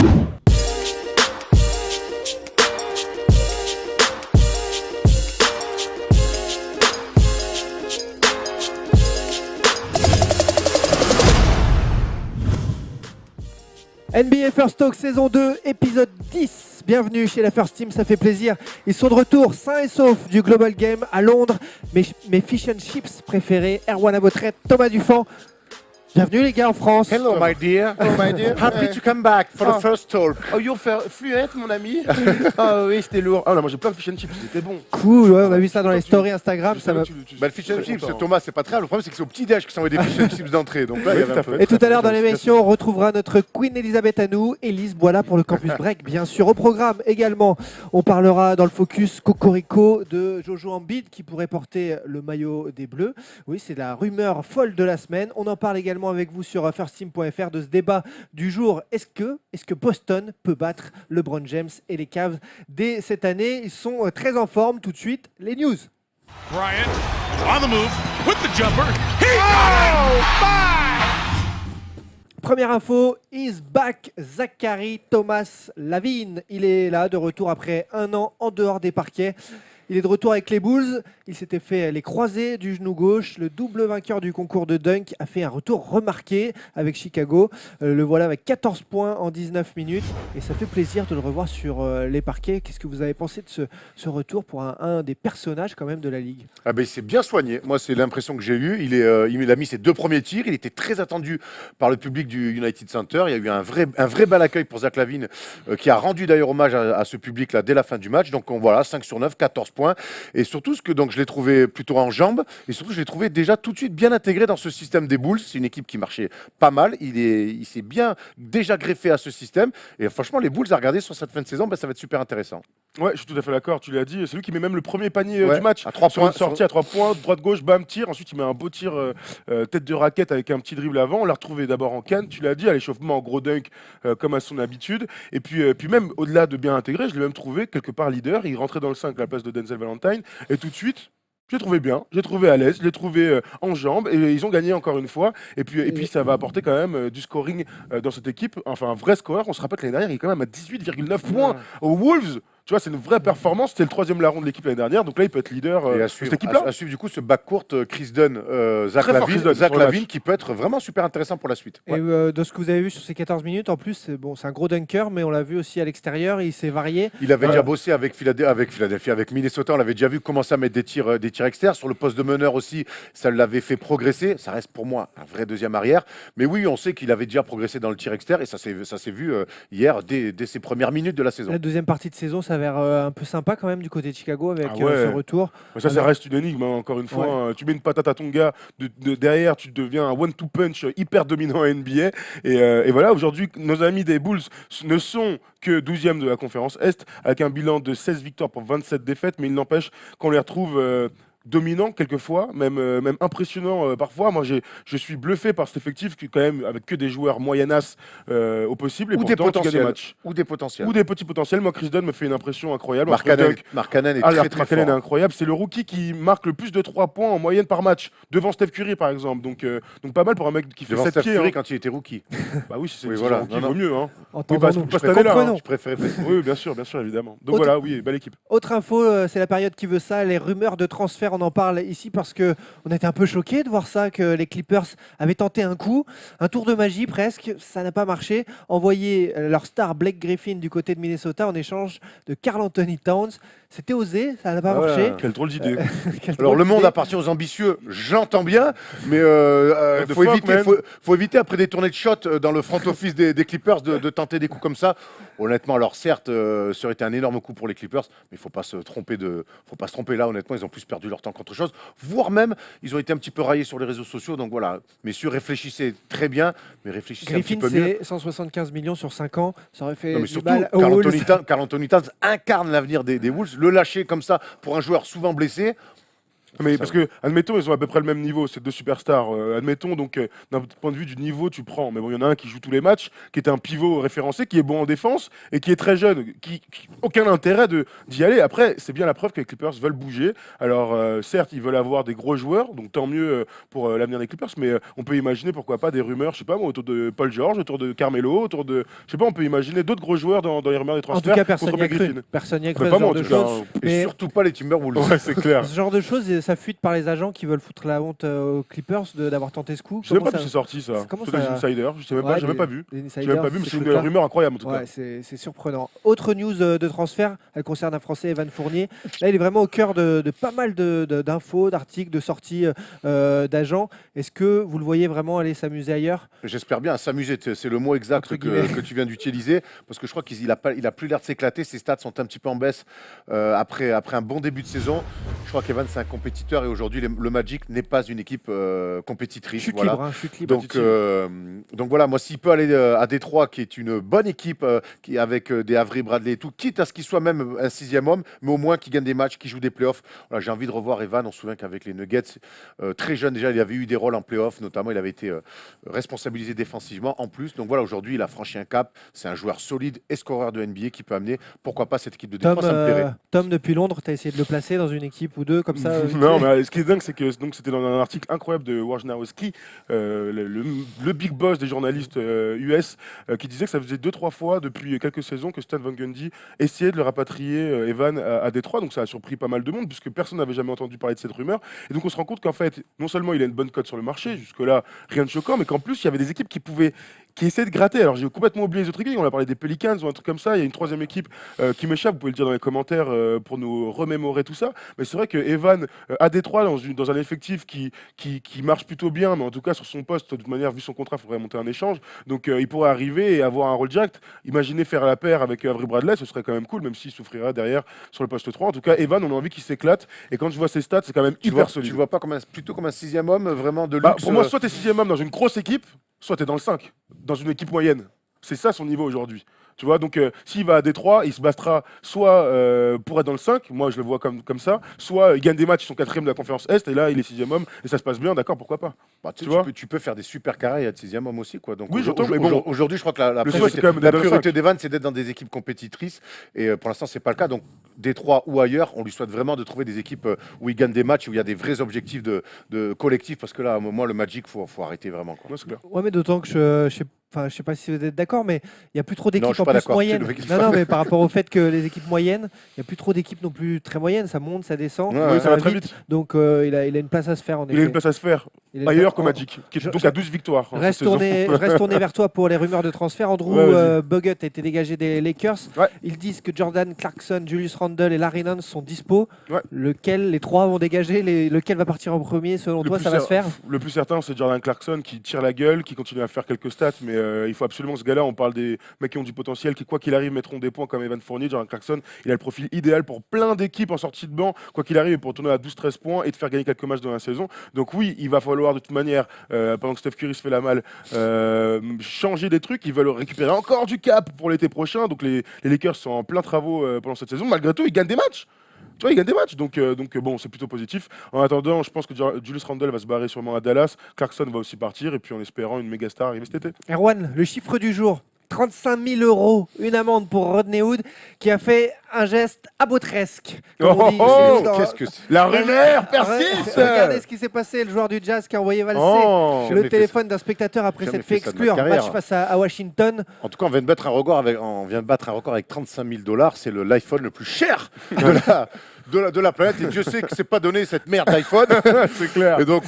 NBA First Talk saison 2, épisode 10. Bienvenue chez la First Team, ça fait plaisir. Ils sont de retour sains et saufs du Global Game à Londres. Mes fish and chips préférés, Erwan Abotret, Thomas Dufan. Bienvenue les gars en France. Hello my dear. Hello my dear. Happy to come back for the first talk. Oh, you're fluent, mon ami. Ah oui, c'était lourd. Ah non, moi j'ai plein de fish and chips, c'était bon. Cool, ouais, on a vu ça dans les stories Instagram. Ça va... Bah, le fish and chips, Thomas, c'est pas très grave. Le problème, c'est que c'est au petit-déj qui s'envoie des fish and chips d'entrée. Donc là, il y avait un peu. Et tout à l'heure dans l'émission, on retrouvera notre Queen Elisabeth à nous, Élise Boila pour le Campus Break, bien sûr. Au programme également, on parlera dans le focus Cocorico de Jojo Embiid qui pourrait porter le maillot des Bleus. Oui, c'est la rumeur folle de la semaine. On en parle également avec vous sur firstteam.fr de ce débat du jour. Est-ce que Boston peut battre LeBron James et les Cavs dès cette année? Ils sont très en forme. Tout de suite, les news. Bryant on the move with the jumper. He got it! Première info, is back Zachary Thomas Lavine. Il est là de retour après un an en dehors des parquets. Il est de retour avec les Bulls. Il s'était fait les croisés du genou gauche. Le double vainqueur du concours de dunk a fait un retour remarqué avec Chicago. Le voilà avec 14 points en 19 minutes. Et ça fait plaisir de le revoir sur les parquets. Qu'est-ce que vous avez pensé de ce retour pour un des personnages quand même de la Ligue? Ah ben, il s'est bien soigné. Moi, c'est l'impression que j'ai eue. Il a mis ses 2 premiers tirs. Il était très attendu par le public du United Center. Il y a eu un vrai bel accueil pour Zach Lavine qui a rendu d'ailleurs hommage à ce public-là dès la fin du match. Donc voilà, 5 sur 9, 14 points. Et surtout, donc, je l'ai trouvé plutôt en jambes. Et surtout, je l'ai trouvé déjà tout de suite bien intégré dans ce système des Bulls. C'est une équipe qui marchait pas mal. Il s'est bien déjà greffé à ce système. Et franchement, les Bulls à regarder sur cette fin de saison, ça va être super intéressant. Ouais, je suis tout à fait d'accord, tu l'as dit. C'est lui qui met même le premier panier du match. À 3 points. Sortie à 3 points, droite-gauche, bam, tir. Ensuite, il met un beau tir tête de raquette avec un petit dribble avant. On l'a retrouvé d'abord en canne, tu l'as dit, à l'échauffement en gros dunk comme à son habitude. Et puis même au-delà de bien intégré, je l'ai même trouvé quelque part leader. Il rentrait dans le 5 à la place de Denzel Valentine. Et tout de suite, je l'ai trouvé bien, je l'ai trouvé à l'aise, je l'ai trouvé en jambes et ils ont gagné encore une fois. Et puis ça va apporter quand même du scoring dans cette équipe. Enfin, un vrai score. On se rappelle que l'année dernière, il est quand même à 18,9 points aux Wolves. Tu vois, c'est une vraie performance. C'était le 3e larron de l'équipe l'année dernière. Donc là, il peut être leader de cette équipe-là. À suivre du coup ce backcourt Chris Dunn, Zach Lavine qui peut être vraiment super intéressant pour la suite. Ouais. Et de ce que vous avez vu sur ces 14 minutes, en plus, c'est un gros dunker, mais on l'a vu aussi à l'extérieur. Il s'est varié. Il avait déjà bossé avec Philadelphie, avec Minnesota. On l'avait déjà vu commencer à mettre des tirs externes. Sur le poste de meneur aussi, ça l'avait fait progresser. Ça reste pour moi un vrai deuxième arrière. Mais oui, on sait qu'il avait déjà progressé dans le tir externe et ça s'est vu hier dès ses premières minutes de la saison. La deuxième partie de saison, ça a l'air un peu sympa quand même du côté de Chicago avec ce retour. Ça reste une énigme, hein, encore une fois. Ouais. Tu mets une patate à ton gars, derrière, tu deviens un one-two punch hyper dominant à NBA. Et voilà, aujourd'hui, nos amis des Bulls ne sont que 12e de la conférence Est, avec un bilan de 16 victoires pour 27 défaites, mais il n'empêche qu'on les retrouve dominant quelquefois, même impressionnant parfois. Moi, je suis bluffé par cet effectif qui, quand même, avec que des joueurs moyennas au possible. Et ou des potentiels. Matchs. Ou des potentiels. Ou des petits potentiels. Moi, Chris Dunn me fait une impression incroyable. Mark Cannon est très fort. Est incroyable. C'est le rookie qui marque le plus de 3 points en moyenne par match, devant Steph Curry, par exemple. Donc pas mal pour un mec qui fait 7 Steph pieds. Curry quand il était rookie. Bah oui, c'est voilà. rookie, vaut mieux. Hein. Pas cette année-là. Hein. Je préférais. Oui, bien sûr, évidemment. Donc voilà, oui, belle équipe. Autre info, c'est la période qui veut ça. Les rumeurs de transfert, on en parle ici parce qu'on était un peu choqués de voir ça, que les Clippers avaient tenté un coup, un tour de magie presque, ça n'a pas marché. Envoyer leur star Blake Griffin du côté de Minnesota en échange de Karl Anthony Towns. C'était osé, ça n'a pas marché. Quelle drôle d'idée. Alors le monde appartient aux ambitieux, j'entends bien, mais faut éviter après des tournées de shot dans le front office des Clippers de tenter des coups comme ça. Honnêtement, alors certes, ça aurait été un énorme coup pour les Clippers, mais faut pas se tromper là. Honnêtement, ils ont plus perdu leur temps qu'autre chose, voire même ils ont été un petit peu raillés sur les réseaux sociaux. Donc voilà, messieurs, réfléchissez très bien, mais réfléchissez Griffin, un petit peu mieux. c'est 175 millions sur 5 ans, ça aurait fait. Non, mais surtout, Karl Anthony Towns incarne l'avenir des Wolves. Le lâcher comme ça pour un joueur souvent blessé. Mais Ça- parce que, admettons, ils ont à peu près le même niveau, c'est 2 superstars. Admettons, donc, d'un point de vue du niveau, tu prends. Mais bon, il y en a un qui joue tous les matchs, qui est un pivot référencé, qui est bon en défense et qui est très jeune, qui aucun intérêt d'y aller. Après, c'est bien la preuve que les Clippers veulent bouger. Alors, certes, ils veulent avoir des gros joueurs, donc tant mieux pour l'avenir des Clippers, mais on peut imaginer, pourquoi pas, des rumeurs, je sais pas moi, autour de Paul George, autour de Carmelo, autour de. Je sais pas, on peut imaginer d'autres gros joueurs dans les rumeurs des En tout transferts. cas, personne contre n'y a Blake cru. Griffin. Personne n'y a cru Mais à pas ce moi, genre en de tout cas. choses. Et Mais- surtout pas les Timberwolves. Ouais, c'est clair. Ce genre de choses, ça fuite par les agents qui veulent foutre la honte aux Clippers d'avoir tenté ce coup. Je sais même Comment pas d'où c'est sorti ça. Comment C'est ça- des insiders, je sais même Ouais, pas, j'ai même pas vu. des J'ai insiders, même pas vu, mais ces c'est une trucs-là. rumeur incroyable en tout cas. Ouais, c'est surprenant. Autre news de transfert, elle concerne un Français, Evan Fournier. Là, il est vraiment au cœur de pas mal d'infos, d'articles, de sorties d'agents. Est-ce que vous le voyez vraiment aller s'amuser ailleurs? J'espère bien. S'amuser, c'est le mot exact Entre guillemets. que tu viens d'utiliser. Parce que je crois qu'il a plus l'air de s'éclater. Ses stats sont un petit peu en baisse après un bon début de saison. Je crois qu'Evan, c'est un compétiteur. Et aujourd'hui, le Magic n'est pas une équipe compétitrice. Chute Voilà. libre, hein, chute libre. Donc voilà, moi, s'il peut aller à Détroit, qui est une bonne équipe, qui avec des Avery Bradley et tout, quitte à ce qu'il soit même un 6e homme, mais au moins qu'il gagne des matchs, qu'il joue des playoffs. Voilà, j'ai envie de revoir Evan. On se souvient qu'avec les Nuggets, très jeune déjà, il avait eu des rôles en playoffs, notamment il avait été responsabilisé défensivement en plus. Donc voilà, aujourd'hui, il a franchi un cap. C'est un joueur solide et scoreur de NBA qui peut amener, pourquoi pas, cette équipe de Détroit, ça me plairait. Tom, depuis Londres, tu as essayé de le placer dans une équipe ou deux comme ça Non, mais ce qui est dingue, c'est que donc, c'était dans un article incroyable de Wojnarowski, le big boss des journalistes US, qui disait que ça faisait 2-3 fois depuis quelques saisons que Stan Van Gundy essayait de le rapatrier Evan à Détroit. Donc ça a surpris pas mal de monde puisque personne n'avait jamais entendu parler de cette rumeur. Et donc on se rend compte qu'en fait, non seulement il a une bonne cote sur le marché, jusque-là rien de choquant, mais qu'en plus il y avait des équipes qui essayaient de gratter. Alors j'ai complètement oublié les autres équipes, on a parlé des Pelicans ou un truc comme ça. Il y a une troisième équipe qui m'échappe, vous pouvez le dire dans les commentaires pour nous remémorer tout ça. Mais c'est vrai que Evan à Détroit, dans un effectif qui marche plutôt bien, mais en tout cas sur son poste, de toute manière, vu son contrat, il faudrait monter un échange. Donc il pourrait arriver et avoir un rôle direct. Imaginez faire la paire avec Avery Bradley, ce serait quand même cool, même s'il souffrira derrière sur le poste 3. En tout cas, Evan, on a envie qu'il s'éclate. Et quand je vois ses stats, c'est quand même hyper solide. Tu le vois pas plutôt comme un 6e homme, vraiment de luxe. Bah, pour moi, soit tu es 6e homme dans une grosse équipe, soit tu es dans le 5, dans une équipe moyenne. C'est ça son niveau aujourd'hui. Tu vois, donc s'il va à Détroit, il se battra soit pour être dans le 5, moi je le vois comme ça, soit il gagne des matchs, ils sont 4e de la conférence Est, et là il est 6e homme, et ça se passe bien, d'accord, pourquoi pas. Bah, Tu vois tu peux faire des super carrières et être 6e homme aussi, quoi. Donc Oui, j'entends, mais bon, aujourd'hui, je crois que la le souhait, c'est quand même la d'être dans le priorité 5. d'Evan, c'est d'être dans des équipes compétitrices. Et pour l'instant, c'est pas le cas. Donc, Détroit ou ailleurs, on lui souhaite vraiment de trouver des équipes où il gagne des matchs, où il y a des vrais objectifs de collectif. Parce que là, moi, le Magic, faut arrêter vraiment, quoi. Ouais, c'est clair. Ouais, mais d'autant que je sais pas si vous êtes d'accord, mais il n'y a plus trop Non, je d'équipes suis en pas plus d'accord. moyennes. C'est le mec qui se Non, passe. mais par rapport au fait que les équipes moyennes, il n'y a plus trop d'équipes non plus très moyennes. Ça monte, ça descend. Ouais, Oui, ça va très vite. Donc il a une place à se faire en Il a effet. une place à se faire Il a une ailleurs place- qu'au en- Magic, qui est Je- donc à 12 victoires. Je reste tourné vers toi pour les rumeurs de transfert. Andrew Ouais, vas-y. Bogut a été dégagé des Lakers. Ouais. Ils disent que Jordan Clarkson, Julius Randle et Larry Nance sont dispo. Ouais. Les trois vont dégager. Lequel va partir en premier selon toi? Ça va se faire? Le plus certain, c'est Jordan Clarkson qui tire la gueule, qui continue à faire quelques stats, mais il faut absolument ce gars-là. On parle des mecs qui ont du potentiel, qui, quoi qu'il arrive, mettront des points comme Evan Fournier. Jordan Clarkson, il a le profil idéal pour plein d'équipes en sortie de banc, quoi qu'il arrive, pour tourner à 12-13 points et de faire gagner quelques matchs dans la saison. Donc, oui, il va falloir de toute manière, pendant que Steph Curry se fait la malle, changer des trucs. Ils veulent récupérer encore du cap pour l'été prochain. Donc, les Lakers sont en plein travaux pendant cette saison. Malgré tout, ils gagnent des matchs. Tu vois, il gagne des matchs, donc bon, c'est plutôt positif. En attendant, je pense que Julius Randle va se barrer sûrement à Dallas, Clarkson va aussi partir, et puis en espérant une méga star arriver cet été. Erwan, le chiffre du jour. 35 000 €, une amende pour Rodney Hood qui a fait un geste abotresque. Comme on dit. Dans- Qu'est-ce que c'est La rumeur Ouais, persiste. regardez ce qui s'est passé. Le joueur du Jazz qui a envoyé valser Oh, le jamais fait téléphone d'un spectateur après Jamais s'être fait fait ça de ma exclure. carrière. Match face à Washington. En tout cas, on vient de battre un record avec 35 000 $. C'est l'iPhone le plus cher de la planète. Et Dieu sait que c'est pas donné cette merde d'iPhone. c'est clair. Et donc,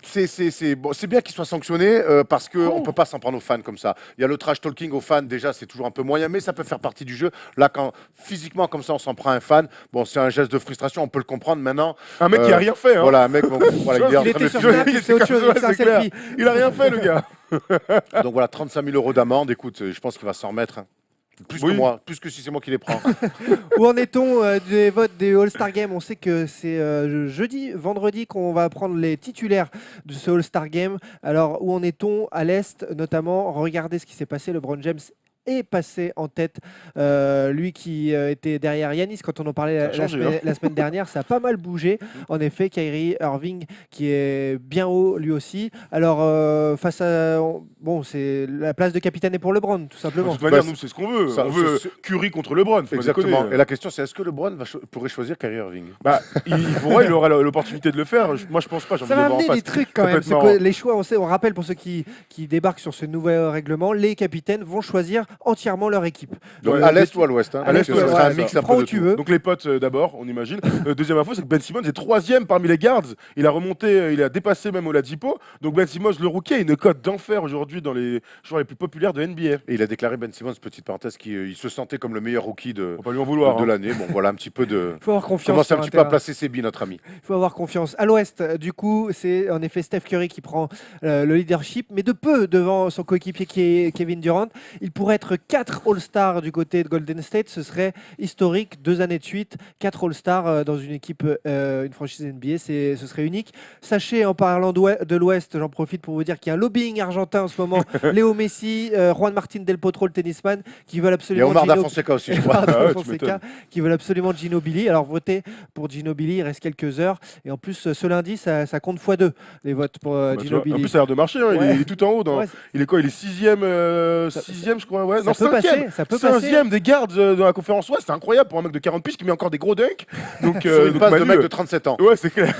c'est bien qu'il soit sanctionné parce qu'on ne peut pas s'en prendre aux fans comme ça. Il y a le trash talking aux fans, déjà, c'est toujours un peu moyen, mais ça peut faire partie du jeu. Là, quand physiquement, comme ça, on s'en prend un fan, bon, c'est un geste de frustration, on peut le comprendre maintenant. Un mec qui a rien fait. Hein. Voilà, un mec, voilà, il est en Il train de était sur filmer. Snap, Il c'est autre était chose, comme c'est ça, un c'est clair. selfie. Il a rien fait, le gars. Donc voilà, 35 000 € d'amende. Écoute, je pense qu'il va s'en remettre. Hein. Plus Oui. que moi, plus que si c'est moi qui les prends. Où en est-on des votes des All-Star Game? On sait que c'est vendredi qu'on va prendre les titulaires de ce All-Star Game. Alors, où en est-on à l'Est notamment? Regardez ce qui s'est passé. LeBron James est passé en tête. Lui qui était derrière Yanis quand on en parlait Ça a changé, la semaine dernière, ça a pas mal bougé. En effet, Kyrie Irving qui est bien haut lui aussi. Alors face à c'est la place de capitaine est pour LeBron tout De simplement. toute manière, Bah, nous, c'est ce qu'on veut. ça- On veut c'est- Curry contre LeBron. Faut pas Exactement. déconner. Et la question, c'est est-ce que LeBron pourrait choisir Kyrie Irving? Bah, il aura l'opportunité de le faire. Moi, je pense pas. J'ai Ça envie va de le voir en amener des face. trucs quand même. Complètement. C'est que les choix, on rappelle pour ceux qui débarquent sur ce nouvel règlement, les capitaines vont choisir entièrement leur équipe. Donc Ouais, à l'est ou à l'ouest, hein, à l'est parce que ou à ce l'ouest, sera un ouais, mix ça. un Prends peu où de tu tout. veux. Donc les potes d'abord, on imagine. Deuxième info, c'est que Ben Simmons est 3e parmi les guards. Il a remonté, il a dépassé même Oladipo. Donc Ben Simmons, le rookie, a une cote d'enfer aujourd'hui dans les joueurs les plus populaires de NBA. Et il a déclaré, Ben Simmons, petite parenthèse, qu'il se sentait comme le meilleur rookie de On va pas lui en vouloir. hein. l'année. Bon, voilà un petit peu de. Il faut avoir confiance. Commence un sur petit peu à terrain. placer ses billes, notre ami. Il faut avoir confiance. À l'ouest, du coup, c'est en effet Steph Curry qui prend le leadership, mais de peu devant son coéquipier qui est Kevin Durant. Il pourrait être 4 All-Stars du côté de Golden State. Ce serait historique, 2 années de suite. 4 All-Stars dans une équipe, une franchise NBA, ce serait unique. Sachez, en parlant de l'ouest, j'en profite pour vous dire qu'il y a un lobbying argentin en ce moment. Léo Messi, Juan Martín Del Potro, le tennisman, qui veulent Il y a absolument Omar Da Gino- Fonseca aussi, je crois. Omar Da Ah ouais, tu Fonseca, m'étonnes. qui veulent absolument Ginobili. Alors votez pour Ginobili, il reste quelques heures. Et en plus, ce lundi, ça compte x2 les votes pour Bah, tu vois, Ginobili. en plus, ça a l'air de marcher. hein. Ouais. Il est tout en haut. Ouais, Il est quoi? Il est 6e, je crois. Ouais. ça Non, peut 5e. passer, ça peut passer. 5e des gardes dans la conférence ouest. C'est incroyable pour un mec de 40 piges qui met encore des gros dunks. Donc, Sur une donc base de Manu, mec de 37 ans. Ouais, c'est clair.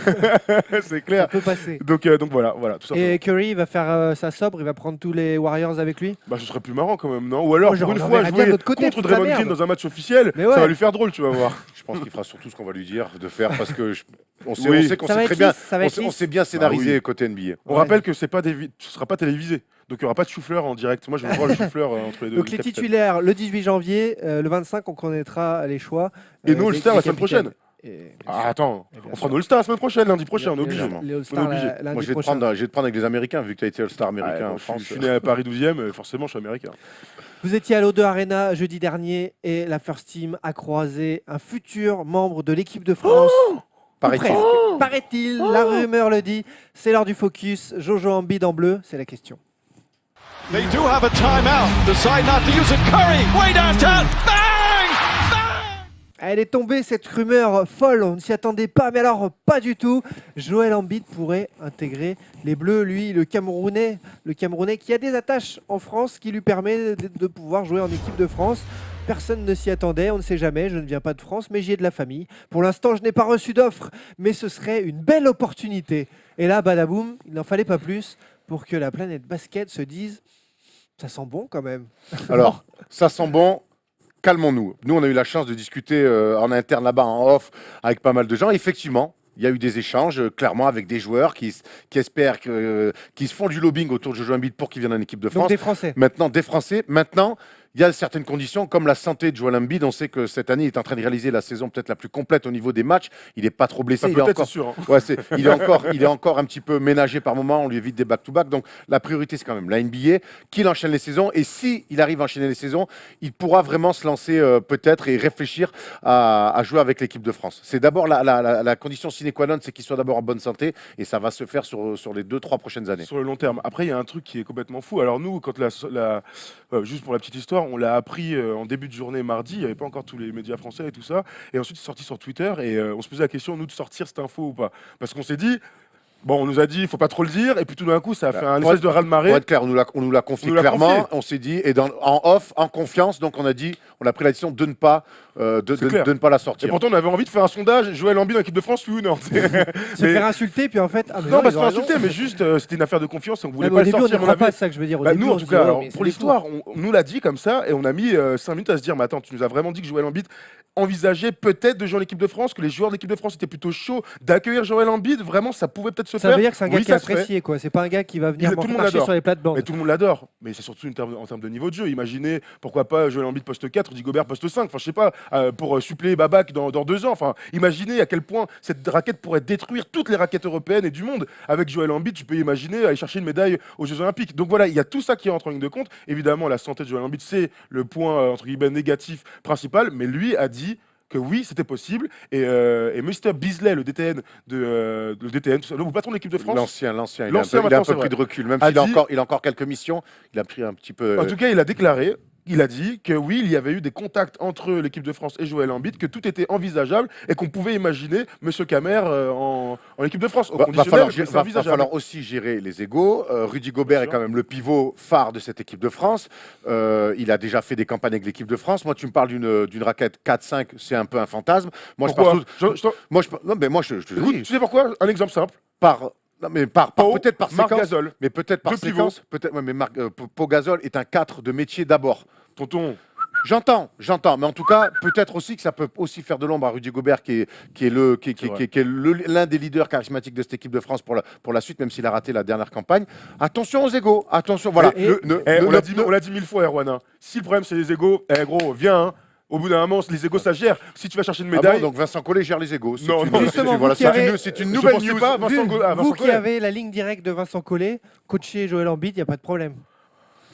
c'est Ça clair. peut passer. Donc voilà, tout simplement. Et Curry il va faire ça sobre, il va prendre tous les Warriors avec lui. Bah, ce serait plus marrant quand même, non? Ou alors, Moi, pour je une fois, l'enverrais bien de jouer l'autre côté, contre foutre la Draymond Green merde. dans un match officiel, Mais ouais. ça va lui faire drôle, tu vas voir. Je pense qu'il fera surtout ce qu'on va lui dire de faire parce que on sait, Oui. on sait qu'on Ça va sait être très bien, lisse, ça va être on lisse. sait bien scénarisé oui. côté NBA. On Ouais. rappelle que c'est pas ce sera pas télévisé. Donc il n'y aura pas de chou-fleur en direct. Moi, je veux voir le chou-fleur entre les deux. Donc les capitaines. titulaires, le 18 janvier, le 25, on connaîtra les choix. Et nous, des- All-Star des la semaine capitaines. prochaine. Et- Ah, attends, Et bien on fera sûr. nos All-Star la semaine prochaine, lundi prochain, on est obligé. Évidemment. Les All-Stars On est obligé. lundi Moi, je vais, prochain. je vais te prendre avec des Américains vu que tu as été All-Star américain Ouais, en je France. suis né à Paris 12e, forcément, je suis américain. Vous étiez à l'O2 Arena jeudi dernier et la First Team a croisé un futur membre de l'équipe de France. Ou Paraît-il. presque. Paraît-il, la rumeur le dit. C'est l'heure du focus. Jojo Embiid en bleu, c'est la question. They do have a timeout. Decide not to use it. Curry, way downtown. Bang! Bang! Elle est tombée cette rumeur folle, on ne s'y attendait pas, mais alors pas du tout. Joël Embiid pourrait intégrer les Bleus, lui, le Camerounais qui a des attaches en France qui lui permet de pouvoir jouer en équipe de France. Personne ne s'y attendait, on ne sait jamais, je ne viens pas de France, mais j'y ai de la famille. Pour l'instant, je n'ai pas reçu d'offre, mais ce serait une belle opportunité. Et là, badaboum, il n'en fallait pas plus pour que la planète basket se dise « ça sent bon quand même ». Alors, ça sent bon. Calmons-nous. Nous, on a eu la chance de discuter en interne là-bas, en off, avec pas mal de gens. Effectivement, il y a eu des échanges, clairement, avec des joueurs qui espèrent, qui se font du lobbying autour de Jojo Embiid pour qu'il vienne en équipe de Donc France. des Français. Maintenant, des Français. Maintenant, il y a certaines conditions, comme la santé de Joel Embiid. On sait que cette année, il est en train de réaliser la saison peut-être la plus complète au niveau des matchs. Il n'est pas trop blessé. Ça Il est peut-être, encore c'est sûr. hein. Ouais, il est encore un petit peu ménagé par moment. On lui évite des back-to-back. Donc, la priorité, c'est quand même la NBA, qu'il enchaîne les saisons. Et si il arrive à enchaîner les saisons, il pourra vraiment se lancer peut-être et réfléchir à jouer avec l'équipe de France. C'est d'abord la condition sine qua non, c'est qu'il soit d'abord en bonne santé. Et ça va se faire sur les 2-3 prochaines années. Sur le long terme. Après, il y a un truc qui est complètement fou. Alors nous, quand juste pour la petite histoire, on l'a appris en début de journée mardi. Il n'y avait pas encore tous les médias français et tout ça. Et ensuite, c'est sorti sur Twitter et on se posait la question, nous, de sortir cette info ou pas. Parce qu'on s'est dit, bon, on nous a dit, il faut pas trop le dire. Et puis tout d'un coup, ça a fait un pour espèce de Pour raz-de-marée. être clair, on nous l'a confié On nous l'a clairement. confié. On s'est dit, et en off, en confiance, donc on a dit, on a pris la décision de ne pas, C'est clair. de ne pas la Et sortir. pourtant, on avait envie de faire un sondage, Joël Embiid en équipe de France, oui ou non. Se Mais- faire insulter, puis en fait... Ah, mais Non, ils pas se ont faire raison. insulter, mais juste, c'était une affaire de confiance et on voulait Ah, mais pas au le début, on sortir. ne on croit avait- pas, c'est ça que je veux dire. Au Bah, début, nous, en on tout se cas, dit, oh, alors, mais c'est pour des l'histoire, on nous l'a dit comme ça et on a mis 5 minutes à se dire, mais attends, tu nous as vraiment dit que Joël Embiid envisageait peut-être de jouer en équipe de France, que les joueurs de l'équipe de France étaient plutôt chauds d'accueillir Joël Embiid. Vraiment, ça pouvait peut-être se Ça faire. veut dire que c'est un gars Oui, qui est ça se fait. apprécié, quoi. C'est pas un gars qui va venir Tout le monde marcher l'adore. sur les plates-bandes. Mais tout le monde l'adore. Mais c'est surtout en termes de niveau de jeu. Imaginez, pourquoi pas Joël Embiid poste 4, Rudy Gobert poste 5. Enfin, je sais pas, pour suppléer Babac dans 2 ans. Enfin, imaginez à quel point cette raquette pourrait détruire toutes les raquettes européennes et du monde. Avec Joël Embiid, tu peux imaginer aller chercher une médaille aux Jeux Olympiques. Donc voilà, il y a tout ça qui entre en ligne de compte. Évidemment, la santé de Joël Embiid, c'est le point entre guillemets négatif principal. Mais lui a dit que oui, c'était possible. Et Mr. Beasley, le DTN, le patron de l'équipe de France, L'ancien, il a L'ancien, un peu maintenant, pris c'est de recul, même A s'il a dit- encore quelques missions, il a pris un petit peu. en tout cas, il a déclaré il a dit que oui, il y avait eu des contacts entre l'équipe de France et Joël Embiid, que tout était envisageable et qu'on pouvait imaginer Monsieur Kamer en équipe de France. Au conditionnel, mais c'est va envisageable. falloir aussi gérer les égos. Rudy Gobert Bien est sûr. quand même le pivot phare de cette équipe de France. Il a déjà fait des campagnes avec l'équipe de France. Moi, tu me parles d'une raquette 4-5, c'est un peu un fantasme. Moi, Pourquoi je te Écoute, dis, tu sais pourquoi? Un exemple simple. peut-être par Marc séquence. Gasol. Mais peut-être par Deux pivots. séquence. Peut-être, ouais, mais Pau Gasol est un 4 de métier d'abord. Tonton, J'entends, mais en tout cas, peut-être aussi que ça peut aussi faire de l'ombre à Rudy Gobert, qui est l'un des leaders charismatiques de cette équipe de France pour la suite, même s'il a raté la dernière campagne. Attention aux égos, attention, voilà. on l'a dit 1000 fois, Erwan. Hein. Si le problème c'est les égos, gros, viens. Hein. Au bout d'un moment, les égos ça se gère. Si tu vas chercher une médaille. Donc Vincent Collet gère les égos. Non, Justement, voilà, vous qui avez- c'est une Je nouvelle pensais news. pas, Vincent Vous qui Collet. avez la ligne directe de Vincent Collet, coacher Joël Embiid, il n'y a pas de problème.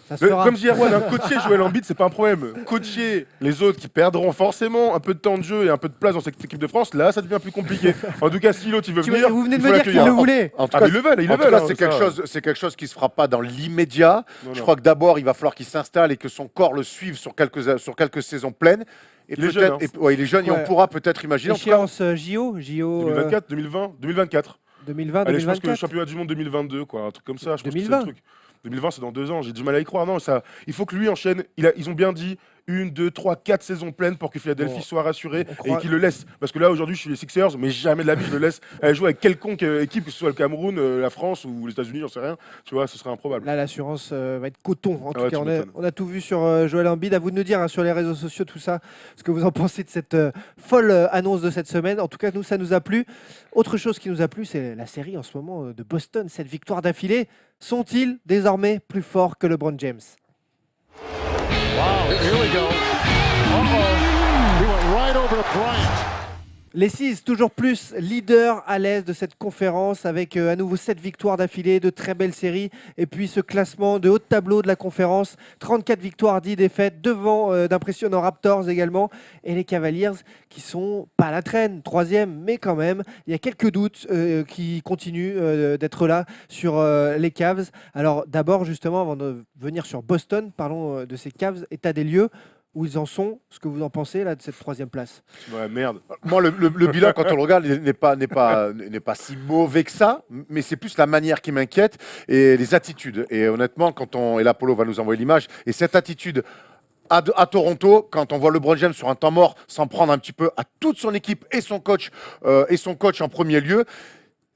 Ça se Mais fera. comme je dis Erwan, coacher Joël Embiid, c'est pas un problème. Coacher les autres qui perdront forcément un peu de temps de jeu et un peu de place dans cette équipe de France, là, ça devient plus compliqué. En tout cas, si l'autre il veut venir, Vous venez de il me faut dire qu'il l'accueillir. le voulait. En tout Ah, cas, mais ils le veulent, ils en le tout veulent. cas, hein, c'est quelque chose qui se fera pas dans l'immédiat. Non, Je non. crois que d'abord, il va falloir qu'il s'installe et que son corps le suive sur quelques saisons pleines. Et Il est peut-être, jeune, hein. il est jeune et Ouais. on pourra peut-être imaginer. En tout cas, Échéance JO 2024, 2020, 2024. 2020, Allez, je pense que le 2024. championnat du monde 2022, quoi, un truc comme ça. Je pense que c'est 2020. le truc. 2020, c'est dans 2 ans. J'ai du mal à y croire. Non, ça, il faut que lui enchaîne. Ils ont bien dit 1, 2, 3, 4 saisons pleines pour que Philadelphie Bon, soit rassurée on croit- et qu'il le laisse. Parce que là, aujourd'hui, je suis les Sixers, mais jamais de la vie, je le laisse aller jouer avec quelconque équipe, que ce soit le Cameroun, la France ou les États-Unis, j'en sais rien. Tu vois, ce serait improbable. Là, l'assurance va être coton. En tout ouais, cas, tu m'étonnes. on a tout vu sur Joël Embiid. À vous de nous dire hein, sur les réseaux sociaux tout ça, ce que vous en pensez de cette folle annonce de cette semaine. En tout cas, nous, ça nous a plu. Autre chose qui nous a plu, c'est la série en ce moment de Boston. Cette victoire d'affilée. Sont-ils désormais plus forts que LeBron James? Wow, here we go. Uh-oh. He went right over to Bryant. Les Six, toujours plus leaders à l'aise de cette conférence avec à nouveau 7 victoires d'affilée, de très belles séries. Et puis ce classement de haut de tableau de la conférence, 34 victoires, 10 défaites, devant d'impressionnants Raptors également. Et les Cavaliers qui sont pas à la traîne, 3e, mais quand même, il y a quelques doutes qui continuent d'être là sur les Cavs. Alors d'abord, justement, avant de venir sur Boston, parlons de ces Cavs, état des lieux. Où ils en sont, ce que vous en pensez là de cette 3e place? Ouais, merde. moi, le bilan, quand on le regarde, n'est pas si mauvais que ça, mais c'est plus la manière qui m'inquiète et les attitudes. Et honnêtement, et là, Polo va nous envoyer l'image, et cette attitude à Toronto, quand on voit LeBron James sur un temps mort s'en prendre un petit peu à toute son équipe et son coach en premier lieu.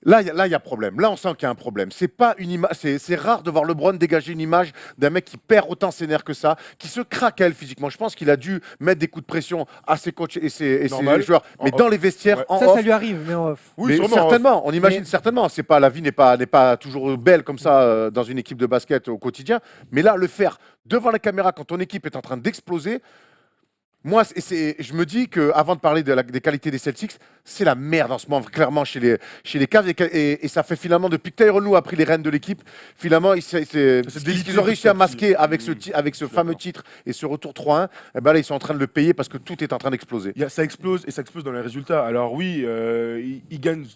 Là, il y a problème. Là, on sent qu'il y a un problème. C'est pas une image. C'est rare de voir LeBron dégager une image d'un mec qui perd autant ses nerfs que ça, qui se craquelle physiquement. Je pense qu'il a dû mettre des coups de pression à ses coachs et ses joueurs, mais En dans off. les vestiaires, Ouais. en Ça off. lui arrive, mais en off. Oui, Mais sûrement. certainement, on imagine Mais- certainement. La vie n'est pas toujours belle comme ça dans une équipe de basket au quotidien. Mais là, le faire devant la caméra quand ton équipe est en train d'exploser. Moi, je me dis qu'avant de parler des qualités des Celtics, c'est la merde en ce moment, clairement, chez les Cavs. Et ça fait finalement, depuis que Tyronn Lue a pris les rênes de l'équipe, finalement, délité ils ont réussi à petit à masquer petit. avec ce fameux titre et ce retour 3-1. Et ben là, ils sont en train de le payer parce que tout est en train d'exploser. Ça explose et ça explose dans les résultats. Alors oui, ils gagnent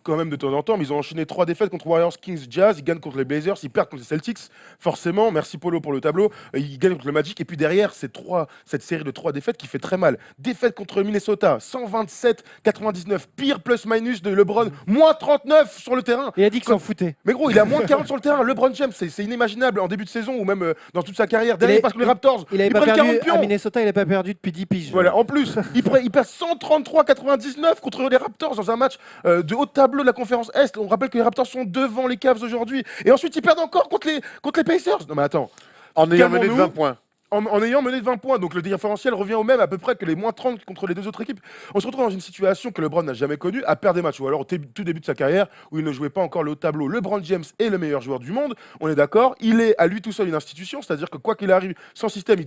quand même de temps en temps, mais ils ont enchaîné 3 défaites contre Warriors, Kings, Jazz, ils gagnent contre les Blazers, ils perdent contre les Celtics, forcément, merci Polo pour le tableau, ils gagnent contre le Magic, et puis derrière, cette série de 3 défaites qui fait très mal. Défaite contre Minnesota, 127-99, pire plus-minus de LeBron, moins 39 sur le terrain. Il a dit qu'il s'en foutait. Mais gros, il a moins 40 sur le terrain. LeBron James, c'est inimaginable en début de saison ou même dans toute sa carrière. Derrière, parce que les Raptors, Il avait ils pas prennent perdu 40 à pions. Minnesota, il n'a pas perdu depuis 10 piges. Voilà, en plus, il passe 133-99 contre les Raptors dans un match de haut tableau de la conférence Est. On rappelle que les Raptors sont devant les Cavs aujourd'hui. Et ensuite, ils perdent encore contre les Pacers. Non mais attends, En ayant mené de Calmons-nous. 20 poins. en ayant mené de 20 points, donc le différentiel revient au même à peu près que les moins 30 contre les deux autres équipes. On se retrouve dans une situation que LeBron n'a jamais connue, à perdre des matchs, ou alors au tout début de sa carrière, où il ne jouait pas encore le haut tableau. LeBron James est le meilleur joueur du monde, on est d'accord, il est à lui tout seul une institution, c'est-à-dire que quoi qu'il arrive, sans système,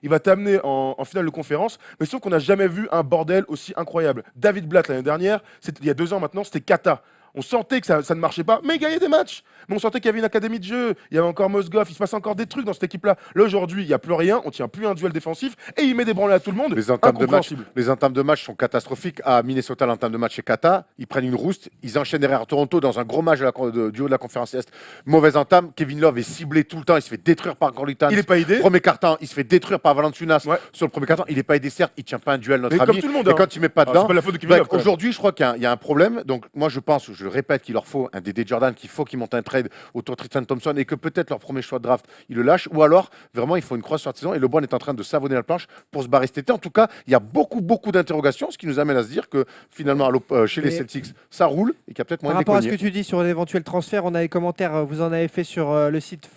il va t'amener en finale de conférence, mais sauf qu'on n'a jamais vu un bordel aussi incroyable. David Blatt l'année dernière, il y a 2 ans maintenant, c'était Kata. On sentait que ça ne marchait pas, mais ils gagnaient des matchs. Mais on sentait qu'il y avait une académie de jeu, il y avait encore Mozgov, il se passe encore des trucs dans cette équipe-là. Là, aujourd'hui, il n'y a plus rien, on tient plus un duel défensif et il met des branlées à tout le monde. Les entames Incompréhensible. de match sont catastrophiques. À Minnesota, l'entame de match est cata. Ils prennent une rouste. Ils enchaînent derrière Toronto dans un gros match du haut de la conférence Est. Mauvaise entame. Kevin Love est ciblé tout le temps. Il se fait détruire par Corlitans. Il n'est pas aidé. Premier quart-temps, il se fait détruire par Valanciunas. Ouais. Sur le premier quart-temps, il n'est pas aidé, certes. Il ne tient pas un duel, notre Mais ami. comme tout le monde, Et hein. quand il ne met pas dedans. C'est pas la faute de Kevin Love, quand même. Aujourd'hui, je crois qu'il y a un problème. Donc, moi, je pense, je répète, qu'il leur faut un Dédé Jordan, qu'il faut qu'ils montent un trade autour de Tristan Thompson et que peut-être leur premier choix de draft, ils le lâchent. Ou alors, vraiment, il faut une croix sur la saison. Et LeBron est en train de savonner la planche pour se barrer cet été. En tout cas, il y a beaucoup d'interrogations, ce qui nous amène à se dire que finalement, chez les Celtics, ça roule et qu'il y a peut-être Par moyen de rapport à ce cogner. que tu dis sur l'éventuel transfert, on a les commentaires, vous en avez fait sur le site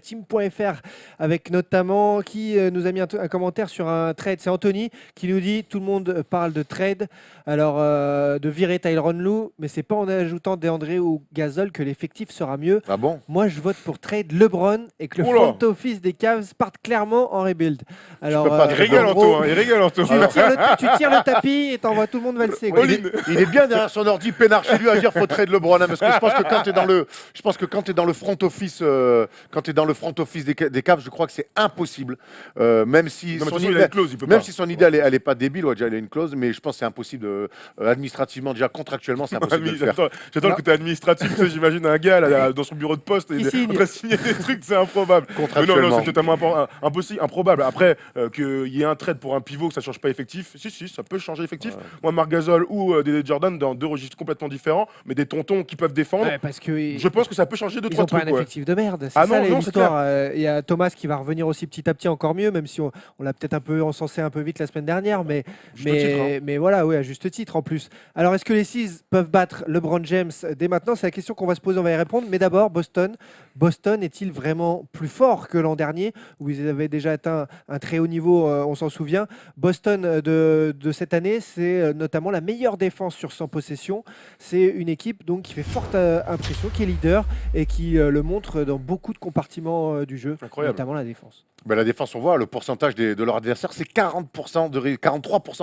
first-team.fr avec notamment qui nous a mis un commentaire sur un trade. C'est Anthony qui nous dit tout le monde parle de trade, alors de virer Tyronn Lue, mais c'est pas en ajoutant DeAndre ou Gasol que l'effectif sera mieux. Ah bon? Moi, je vote pour trade LeBron et que le Oula. front office des Cavs parte clairement en rebuild. Alors, peux pas Il te régale en Anto, gros, hein, il régale Anto. tu tires le tapis et t'envoies tout le monde valser. quoi. Il est bien derrière son ordi peinard chez lui à dire faut trade LeBron, hein, parce que je pense que quand tu es dans le front office des Cavs, je crois que c'est impossible, même si Non, mais de toute son façon, il idée, a une clause, il peut même pas. si son idée elle est pas débile, ouais, déjà il a une clause, mais je pense que c'est impossible administrativement, déjà contractuellement c'est impossible de le faire. J'adore le côté administratif, tu sais, j'imagine un gars là, dans son bureau de poste, Il il est signe. en train de signer des trucs, c'est improbable. Mais non, Contractuellement. c'est totalement impossible, improbable. Après, qu'il y ait un trade pour un pivot, que ça change pas effectif, si, ça peut changer effectif. Moi, Marc Gasol ou Dédé Jordan, dans deux registres complètement différents, mais des tontons qui peuvent défendre, Ouais, parce que je pense que ça peut changer deux, ils trois n'ont pas trucs. un Ouais. effectif de merde. C'est Ah ça non, l'histoire. Il y a Thomas qui va revenir aussi petit à petit encore mieux, même si on l'a peut-être un peu encensé un peu vite la semaine dernière, mais Juste titre, hein. mais voilà, oui, à juste titre en plus. Alors, est-ce que les Seas peuvent battre LeBron James dès maintenant? C'est la question qu'on va se poser, on va y répondre. Mais d'abord, Boston est-il vraiment plus fort que l'an dernier, où ils avaient déjà atteint un très haut niveau, on s'en souvient? Boston de cette année, c'est notamment la meilleure défense sur 100 possessions. C'est une équipe donc qui fait forte impression, qui est leader et qui le montre dans beaucoup de compartiments du jeu, Incroyable. notamment la défense. Ben, la défense, on voit le pourcentage de leur adversaire, c'est 43%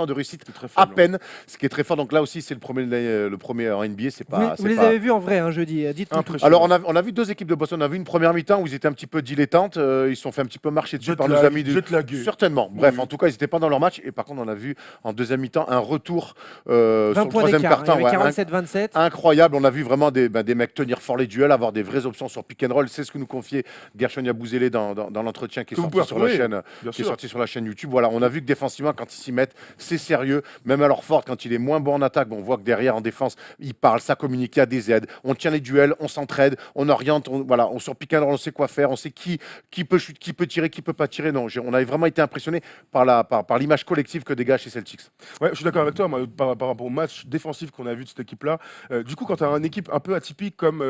de réussite très à faible. peine, ce qui est très fort. Donc là aussi, c'est le premier en NBA, c'est pas. Vous les avez vus en vrai jeudi, dites-nous tout. Impressionnant. Alors, on a vu deux équipes de Boston. On a vu une première mi-temps où ils étaient un petit peu dilettantes. Ils se sont fait un petit peu marcher dessus par nos amis du. Certainement. Bref, Oui. en tout cas, ils n'étaient pas dans leur match. Et par contre, on a vu en deuxième mi-temps un retour 20 sur le points troisième d'écart, quart-temps. il y avait Ouais, 47-27. incroyable. On a vu vraiment des mecs tenir fort les duels, avoir des vraies options sur pick and roll. C'est ce que nous confiait Gershon Yabouzélé dans l'entretien qui est Que vous sorti pouvez sur la retrouver, chaîne. bien Qui est sûr. sorti sur la chaîne YouTube. Voilà, on a vu que défensivement, quand ils s'y mettent, c'est sérieux. Même alors Ford, quand il est moins bon en attaque, on voit que derrière en défense, il parle, ça communique, il y a des aides. On tient les duels, on s'entraide, on oriente, on sur pick and roll, on sait quoi faire, on sait qui peut chuter, qui peut tirer, qui peut pas tirer. Non, on avait vraiment été impressionné par l'image collective que dégage chez Celtics. Ouais, je suis d'accord avec toi, moi, par rapport au match défensif qu'on a vu de cette équipe-là. Du coup, quand tu as une équipe un peu atypique comme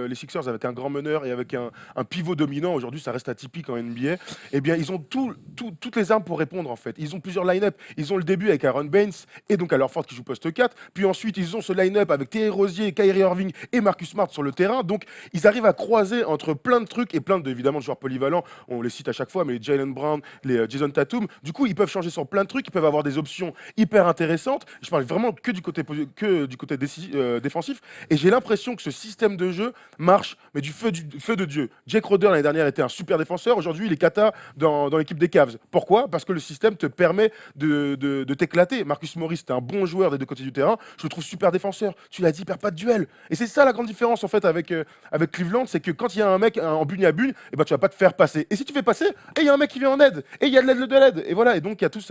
les Sixers, avec un grand meneur et avec un pivot dominant, aujourd'hui ça reste atypique en NBA, eh bien ils ont toutes les armes pour répondre en fait. Ils ont plusieurs line-up. Ils ont le début avec Aaron Baines et donc Al Horford qui joue poste 4. Puis ensuite, ils ont ce line-up avec Terry Rozier, Kyrie Irving et Marcus Smart sur le terrain. Donc ils arrivent à croiser entre plein de trucs et évidemment de joueurs polyvalents. On les cite à chaque fois, mais les Jaylen Brown, les Jason Tatum. Du coup, ils peuvent changer sur plein de trucs. Ils peuvent avoir des options hyper intéressantes. Je parle vraiment que du côté défensif. Et j'ai l'impression que ce système de jeu marche, mais du feu de Dieu. Jake Roder l'année dernière était un super défenseur. Aujourd'hui, il est cata dans l'équipe des Cavs. Pourquoi? Parce que le système te permet de t'éclater. Marcus Morris, c'était un bon joueur des deux côtés du terrain. Je le trouve super défenseur. Tu l'as dit, il perd pas de duel. Et c'est ça la grande différence en fait avec Cleveland, c'est que quand il y a un mec en bugne à bugne, et ben tu vas pas te faire passer. Et si tu fais passer, et il y a un mec qui vient en aide, et il y a de l'aide. Et voilà. Et donc il y a toute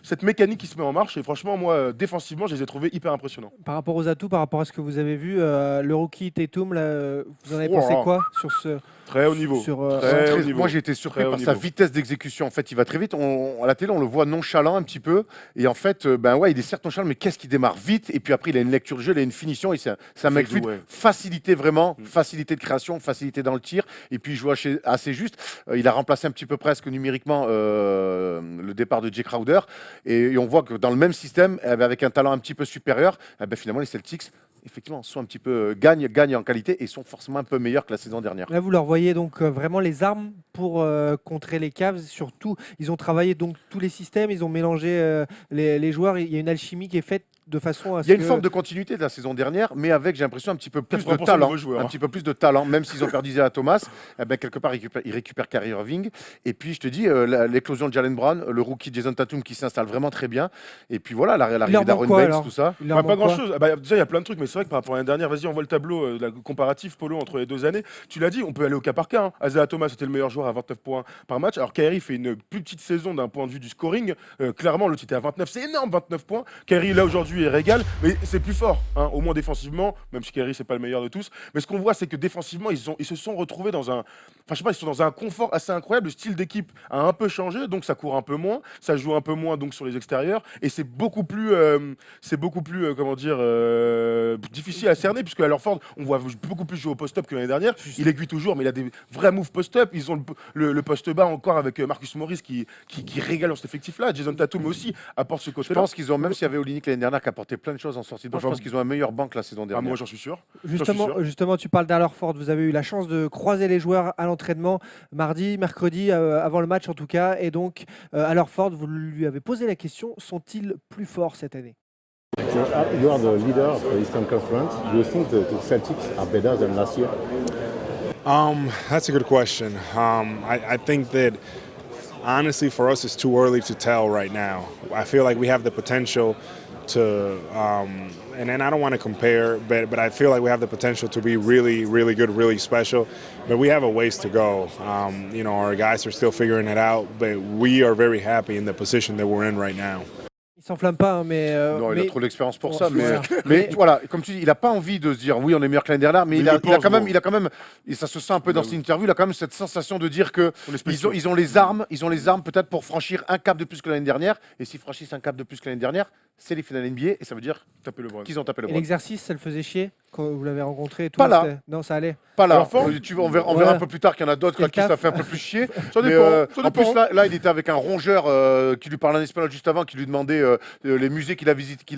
cette mécanique qui se met en marche. Et franchement, moi, défensivement, je les ai trouvés hyper impressionnants. Par rapport aux atouts, par rapport à ce que vous avez vu, le rookie Tatum, là, vous en avez Oh pensé là. quoi sur ce Très haut niveau. sur, Très haut niveau. Moi, j'ai été surpris Très haut par sa niveau. vitesse d'exécution. En fait, il va très vite. À la télé, on le voit nonchalant un petit peu. Et en fait, il est certes nonchalant, mais qu'est-ce qu'il démarre vite. Et puis après, il a une lecture de jeu, il a une finition. Et c'est un mec fluide. ouais. Facilité vraiment, facilité de création, facilité dans le tir. Et puis, il joue assez juste. Il a remplacé un petit peu presque numériquement le départ de Jay Crowder. Et on voit que dans le même système, avec un talent un petit peu supérieur, finalement, les Celtics, effectivement, sont un petit peu gagnent en qualité et sont forcément un peu meilleurs que la saison dernière. Là, vous leur voyez donc vraiment les armes pour contrer les Cavs. Surtout, ils ont travaillé donc tous les systèmes, ils ont mélangé les joueurs. Il y a une alchimie qui est faite de façon à ce Il y a une que- forme de continuité de la saison dernière, mais avec, j'ai l'impression, un petit peu plus de 80% talent. nouveaux joueurs, Un hein. petit peu plus de talent, même s'ils ont perdu Isaiah Thomas. Eh ben, quelque part, ils récupèrent Kyrie Irving. Et puis, je te dis, l'éclosion de Jalen Brown, le rookie Jason Tatum qui s'installe vraiment très bien. Et puis voilà, Il leur l'arrivée manque d'Aaron quoi, Baines, alors tout ça. Il leur Pas manque quoi grand-chose. Ah bah, déjà, il y a plein de trucs, mais c'est vrai que par rapport à l'année dernière, vas-y, on voit le tableau comparatif, Polo, entre les 2 années. Tu l'as dit, on peut aller au cas par cas. Hein. Isaiah Thomas était le meilleur joueur à 29 points par match. Alors, Kyrie fait une plus petite saison d'un point de vue du scoring. Clairement, l'autre était à 29. C'est énorme, 29 points. Kyrie, là, aujourd'hui, il régale, mais c'est plus fort, hein, au moins défensivement, même si Kyrie, c'est pas le meilleur de tous. Mais ce qu'on voit, c'est que défensivement, ils se sont retrouvés dans un. Enfin, je sais pas, ils sont dans un confort assez incroyable. Le style d'équipe a un peu changé, donc ça court un peu moins, ça joue un peu moins donc sur les extérieurs, et c'est beaucoup plus, comment dire, difficile à cerner, puisque à Ford, on voit beaucoup plus jouer au post-up que l'année dernière. Il aiguille toujours, mais il a des vrais moves post-up. Ils ont le post bas encore avec Marcus Morris qui régale dans cet effectif-là. Jason Tatum aussi apporte ce Je côté-là. pense qu'ils ont, même s'il y avait Olynyk l'année dernière qui apportait plein de choses en sortie de banc, je pense qu'ils ont un meilleur banc que la saison Ah, dernière. moi, j'en suis sûr. Justement, tu parles d'Alorford. Vous avez eu la chance de croiser les joueurs à l'entraînement mardi, mercredi, avant le match en tout cas. Et donc, Alorford, vous lui avez posé la question, sont-ils plus forts cette année? You are the leader of the Eastern Conference. Do you think the Celtics are better than last year? That's a good question. I think that honestly, for us, it's too early to tell right now. I feel like we have the potential to, and then I don't want to compare, but I feel like we have the potential to be really, really good, really special. But we have a ways to go. Our guys are still figuring it out, but we are very happy in the position that we're in right now. Il s'enflamme pas, hein, mais. Non, il mais- a trop d'expérience pour Ouais, ça. Mais, voilà. mais voilà, comme tu dis, il n'a pas envie de se dire oui, on est meilleur que l'année dernière, mais Mais il a il pense, quand même, et ça se sent un peu dans cette interview, il a quand même cette sensation de dire que On est spéciaux. ils ont les armes peut-être pour franchir un cap de plus que l'année dernière. Et s'ils franchissent un cap de plus que l'année dernière, c'est les finales NBA et ça veut dire Taper le bras. qu'ils ont tapé le Et bras. l'exercice, ça le faisait chier quand vous l'avez rencontré et tout, Pas là. Non, ça allait. Pas là. Alors, fort. On verra Voilà. un peu plus tard qu'il y en a d'autres C'était à qui le ça taf. fait un peu plus chier. Ça Mais, dépend. Ça en plus, dépend. là, il était avec un rongeur qui lui parlait en espagnol juste avant, qui lui demandait les musées qu'il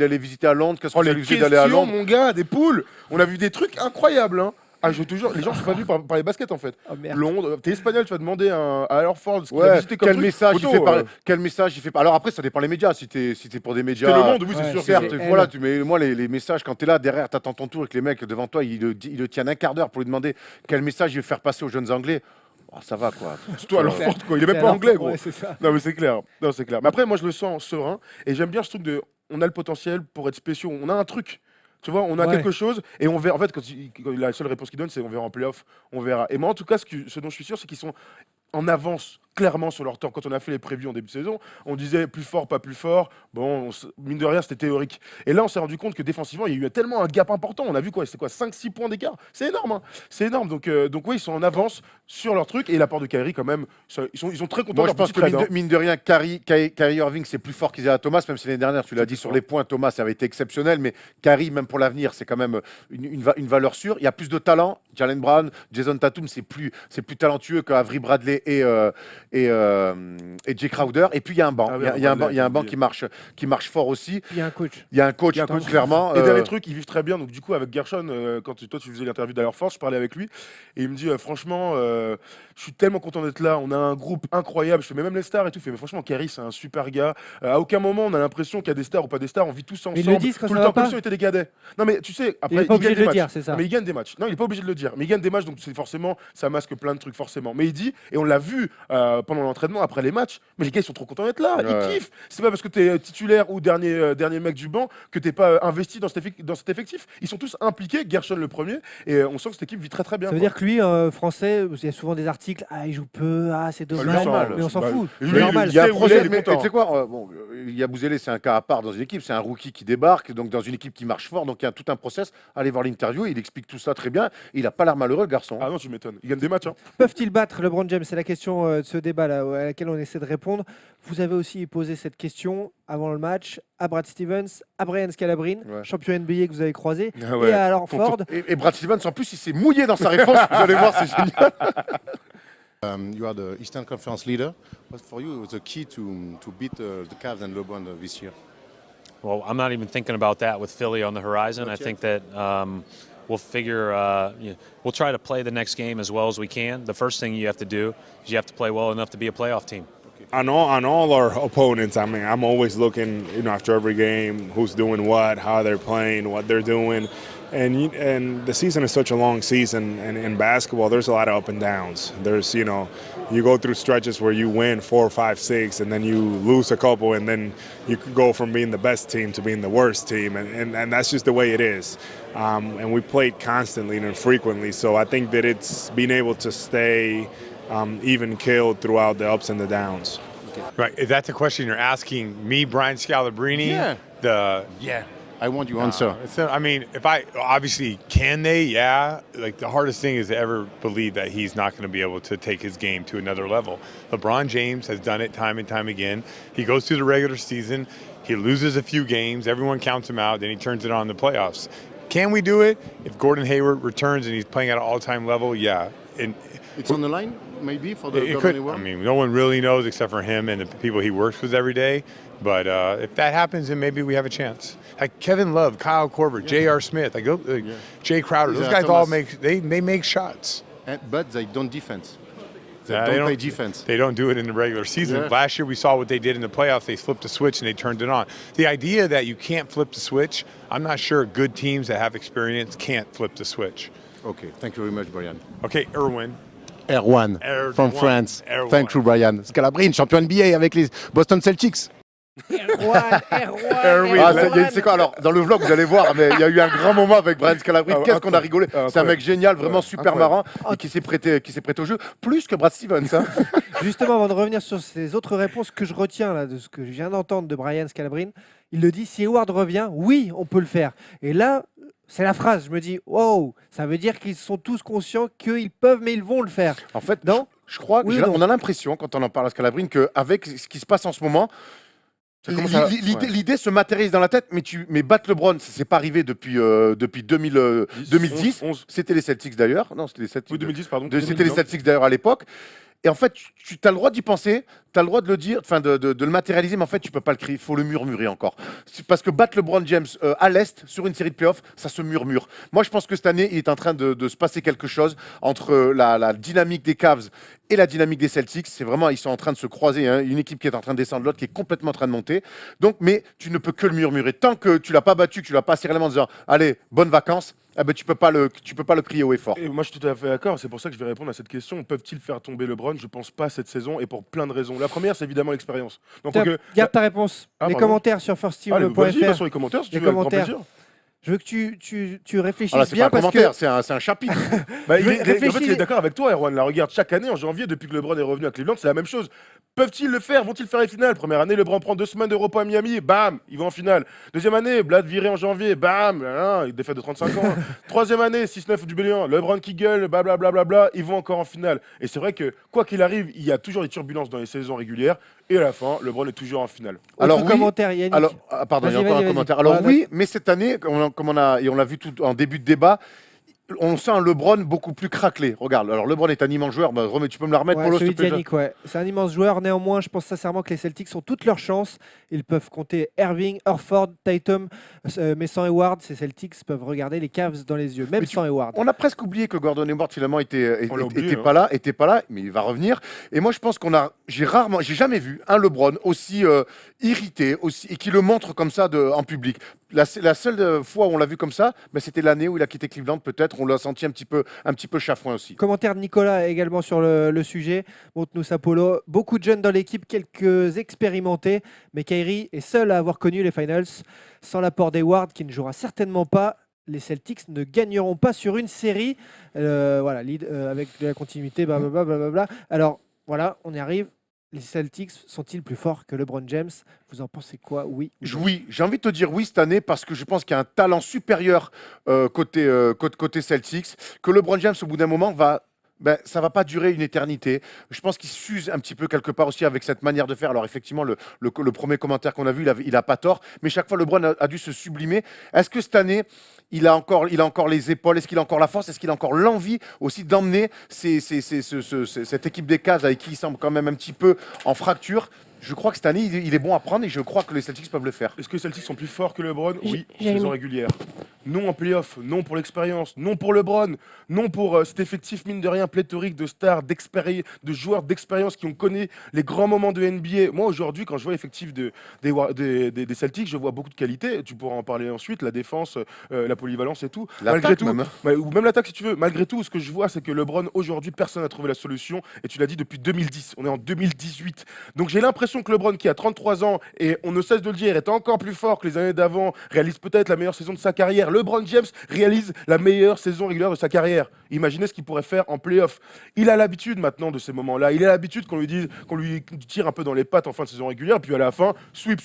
allait visiter à Londres, qu'est-ce que Oh, ça les lui faisait d'aller à questions, Londres. mon gars, des poules. On a vu des trucs incroyables. Hein. Ah, je te jure, les gens sont pas venus par les baskets en fait. Oh, merde. Londres, t'es espagnol, tu vas demander à Alorford ce qu'il a Ouais, visité comme quel truc. message, Photo, il fait par... quel message il fait par... Alors après, ça dépend les médias. Si t'es pour des médias. C'est le monde, oui, c'est Ouais, sûr. Certes, c'est voilà, elle. mais moi, les messages, quand tu es là, derrière, tu attends ton tour et que les mecs devant toi, ils le tiennent un quart d'heure pour lui demander quel message il veut faire passer aux jeunes Anglais. Oh, ça va, quoi. Surtout Alorford, quoi. Il est même C'est pas Alorford, anglais, gros. ouais, c'est ça. Non, mais c'est clair. Non, c'est clair. Mais après, moi, je le sens serein et j'aime bien ce truc de. On a le potentiel pour être spéciaux. On a un truc. Tu vois, on a Ouais. quelque chose et on verra. En fait, la seule réponse qu'il donne, c'est on verra en playoff. On verra. Et moi, en tout cas, ce dont je suis sûr, c'est qu'ils sont en avance clairement sur leur temps. Quand on a fait les previews en début de saison, on disait plus fort, pas plus fort. Bon, mine de rien, c'était théorique. Et là, on s'est rendu compte que défensivement, il y a eu tellement un gap important. On a vu quoi? C'était quoi? 5-6 points d'écart. C'est énorme. Hein, c'est énorme. Donc oui, ils sont en avance sur leur truc. Et l'apport de Kyrie, quand même, ils sont très contents Moi, de je leur pense petit que trade, hein. mine de rien, Kyrie Irving, c'est plus fort qu'Isaiah Thomas, même si l'année dernière, tu l'as dit, sur les points, Thomas, ça avait été exceptionnel. Mais Kyrie, même pour l'avenir, c'est quand même une valeur sûre. Il y a plus de talent. Jalen Brown, Jason Tatum, c'est plus talentueux qu'Avery Bradley et Jay Crowder. Et puis, il y a un banc. Ah oui, Il y a un banc, Bradley, qui marche fort aussi. Il y a un coach. Il y a un coach, Il y a un coach. clairement. Et dernier truc, ils vivent très bien. Donc du coup, avec Gershon, quand toi tu faisais l'interview d'Alorford, je parlais avec lui et il me dit franchement, je suis tellement content d'être là. On a un groupe incroyable. Je fais mais même les stars et tout. Je fais mais franchement, Kyrie c'est un super gars. À aucun moment on a l'impression qu'il y a des stars ou pas des stars. On vit tous ensemble. ils le disent quand tout ça le va temps comme pas. si on était des cadets. Non mais tu sais, après Il est pas obligé gagne de le des dire, matchs. c'est ça. Non, mais il gagne des matchs. Non, il est pas obligé de le dire. Mais il gagne des matchs, donc c'est forcément ça masque plein de trucs forcément. Mais il dit et on l'a vu pendant l'entraînement après les matchs. Mais les gars ils sont trop contents d'être là. Ils Ouais. kiffent. C'est pas parce que t'es titulaire ou dernier mec du banc que t'es pas investi dans cet effectif. Ils sont tous impliqués. Gershon le premier et on sent que cette équipe vit très très bien. Ça veut quoi. dire que lui, français, il y a souvent des articles, il joue peu, c'est lui, dommage, normal. mais on s'en Bah, fout. lui, C'est normal. Il y a un sait où procès, il est mais content. tu sais quoi Yabouzélé, c'est un cas à part dans une équipe. C'est un rookie qui débarque, donc dans une équipe qui marche fort. Donc il y a tout un process. Allez voir l'interview, il explique tout ça très bien. Il n'a pas l'air malheureux, le garçon. Ah non, tu m'étonnes. Il gagne des matchs. Hein. Peuvent-ils battre LeBron James? C'est la question de ce débat là, à laquelle on essaie de répondre. Vous avez aussi posé cette question avant le match à Brad Stevens, à Brian Scalabrine, Ouais. champion NBA que vous avez croisé, Ah ouais. et à Alorford. Et Brad Stevens, en plus, il s'est mouillé dans sa réponse. Vous allez voir, c'est génial. You are the Eastern Conference leader. What for you was the key to beat the Cavs and LeBron this year? Well, I'm not even thinking about that with Philly on the horizon. I think that we'll figure, we'll try to play the next game as well as we can. The first thing you have to do is you have to play well enough to be a playoff team. Okay. on all our opponents, I mean, I'm always looking, after every game, who's doing what, how they're playing, what they're doing. And the season is such a long season, and in basketball, there's a lot of up and downs. There's, you go through stretches where you win 4, 5, 6, and then you lose a couple, and then you could go from being the best team to being the worst team, and that's just the way it is. And we played constantly and frequently, so I think that it's being able to stay even keeled throughout the ups and the downs. Right, if that's a question you're asking me, Brian Scalabrine? Yeah. I want you answer. I mean, obviously, can they? Yeah. Like, the hardest thing is to ever believe that he's not going to be able to take his game to another level. LeBron James has done it time and time again. He goes through the regular season, he loses a few games, everyone counts him out, then he turns it on in the playoffs. Can we do it? If Gordon Hayward returns and he's playing at an all-time level, yeah. It's on the line, maybe, for the It could. Hayward? I mean, no one really knows except for him and the people he works with every day. But if that happens, then maybe we have a chance. Like Kevin Love, Kyle Korver, J.R. Smith, Jay Crowder. Those guys all make shots. But they don't defense. They They don't don't- play defense. They don't do it in the regular season. Yeah. Last year we saw what they did in the playoffs. They flipped the switch and they turned it on. The idea that you can't flip the switch, I'm not sure good teams that have experience can't flip the switch. Okay, thank you very much, Brian. Okay, Erwin. Erwan, from France. Thank you, Brian. Scalabrine, champion NBA avec les Boston Celtics. Erwan. C'est quoi alors dans le vlog vous allez voir mais il y a eu un grand moment avec Brian Scalabrine. Qu'est-ce qu'on a rigolé. C'est un mec génial, vraiment super marrant et qui s'est prêté au jeu plus que Brad Stevens. Hein. Justement, avant de revenir sur ces autres réponses que je retiens là, de ce que je viens d'entendre de Brian Scalabrine, il le dit, si Hayward revient, oui, on peut le faire. Et là, c'est la phrase, je me dis, wow, ça veut dire qu'ils sont tous conscients qu'ils peuvent, mais ils vont le faire. En fait, non je crois Oui, on a l'impression quand on en parle à Scalabrine qu'avec ce qui se passe en ce moment, l'idée se matérialise dans la tête, mais battre LeBron, c'est pas arrivé depuis 2010. 11. C'était les Celtics d'ailleurs. Non, c'était les Celtics. Oui, 2010, pardon. C'était les Celtics d'ailleurs à l'époque. Et en fait, tu as le droit d'y penser, tu as le droit de le dire, enfin de le matérialiser, mais en fait, tu peux pas le crier, il faut le murmurer encore. Parce que battre LeBron James à l'Est sur une série de playoffs, ça se murmure. Moi, je pense que cette année, il est en train de se passer quelque chose entre la dynamique des Cavs et la dynamique des Celtics. C'est vraiment, ils sont en train de se croiser, hein. Une équipe qui est en train de descendre, l'autre qui est complètement en train de monter. Donc, mais tu ne peux que le murmurer. Tant que tu l'as pas battu, que tu l'as pas serré la main en disant, allez, bonnes vacances. Ah ben, tu peux pas le crier haut et fort. Et moi, je suis tout à fait d'accord. C'est pour ça que je vais répondre à cette question. Peuvent-ils faire tomber LeBron? Je pense pas cette saison et pour plein de raisons. La première, c'est évidemment l'expérience. Donc, Garde ta réponse. Ah, les pardon. commentaires sur vas-y, firstteam.fr. sur les commentaires, si tu Les veux, avec grand commentaires. plaisir. Je veux que tu réfléchisses Alors, c'est bien pas un parce commentaire, que c'est un chapitre. Bah, Je en fait, réfléchis- il est d'accord avec toi, Erwan. La regarde, chaque année, en janvier, depuis que LeBron est revenu à Cleveland, c'est la même chose. Peuvent-ils le faire? Vont-ils faire les finales? Première année, LeBron prend 2 semaines de repos à Miami, bam, ils vont en finale. Deuxième année, Blad viré en janvier, bam, défaite de 35 ans. Troisième année, 6-9 du Bélian, LeBron qui gueule, blablabla, ils vont encore en finale. Et c'est vrai que, quoi qu'il arrive, il y a toujours des turbulences dans les saisons régulières. Et à la fin, LeBron est toujours en finale. autre oui, commentaire, Yannick. Alors, pardon, il y a Vas-y, encore un vas-y, commentaire. vas-y. Alors Voilà, oui, mais cette année, comme on l'a vu tout en début de débat, on sent un LeBron beaucoup plus craquelé. Regarde, alors LeBron est un immense joueur. Bah, tu peux me la remettre, Ouais, Polo, celui s'il te de plaît. Yannick, ouais. C'est un immense joueur. Néanmoins, je pense sincèrement que les Celtics ont toutes leurs chances. Ils peuvent compter Irving, Horford, Tatum, mais sans Hayward, ces Celtics peuvent regarder les Cavs dans les yeux, même Mais sans Hayward. On a presque oublié que Gordon Hayward finalement était On l'a oublié, hein. était pas là, mais il va revenir. Et moi je pense j'ai jamais vu un LeBron aussi irrité, et qui le montre comme ça en public. La seule fois où on l'a vu comme ça, c'était l'année où il a quitté Cleveland. Peut-être, on l'a senti un petit peu chafouin aussi. Commentaire de Nicolas également sur le sujet. Montre-nous ça, Polo. Beaucoup de jeunes dans l'équipe, quelques expérimentés, mais Kyrie est seul à avoir connu les finals. Sans l'apport d'Hayward, qui ne jouera certainement pas, les Celtics ne gagneront pas sur une série. Voilà, avec de la continuité, blablabla. Alors, voilà, on y arrive. Les Celtics sont-ils plus forts que LeBron James? Vous en pensez quoi? Oui. Oui, j'ai envie de te dire oui cette année parce que je pense qu'il y a un talent supérieur côté Celtics, que LeBron James au bout d'un moment ça va pas durer une éternité. Je pense qu'il s'use un petit peu quelque part aussi avec cette manière de faire. Alors effectivement, le premier commentaire qu'on a vu, il a pas tort, mais chaque fois LeBron a dû se sublimer. Est-ce que cette année, il a encore les épaules? Est-ce qu'il a encore la force? Est-ce qu'il a encore l'envie aussi d'emmener cette équipe des Cavs avec qui il semble quand même un petit peu en fracture? Je crois que cette année, il est bon à prendre et je crois que les Celtics peuvent le faire. Est-ce que les Celtics sont plus forts que LeBron? Oui, Jérémy. saison régulière. non en playoff, non pour l'expérience, non pour LeBron, non pour cet effectif mine de rien pléthorique de stars, de joueurs d'expérience qui ont connu les grands moments de NBA. Moi aujourd'hui, quand je vois l'effectif des Celtics, je vois beaucoup de qualité. Tu pourras en parler ensuite, la défense, la polyvalence et tout. Malgré tout, ou même l'attaque si tu veux. Malgré tout, ce que je vois, c'est que LeBron aujourd'hui, personne n'a trouvé la solution. Et tu l'as dit depuis 2010. On est en 2018. Donc j'ai l'impression que LeBron, qui a 33 ans et on ne cesse de le dire, est encore plus fort que les années d'avant, réalise peut-être la meilleure saison de sa carrière. LeBron James réalise la meilleure saison régulière de sa carrière. Imaginez ce qu'il pourrait faire en play-off. Il a l'habitude maintenant de ces moments-là. Il a l'habitude qu'on lui tire un peu dans les pattes en fin de saison régulière. Puis à la fin, sweep.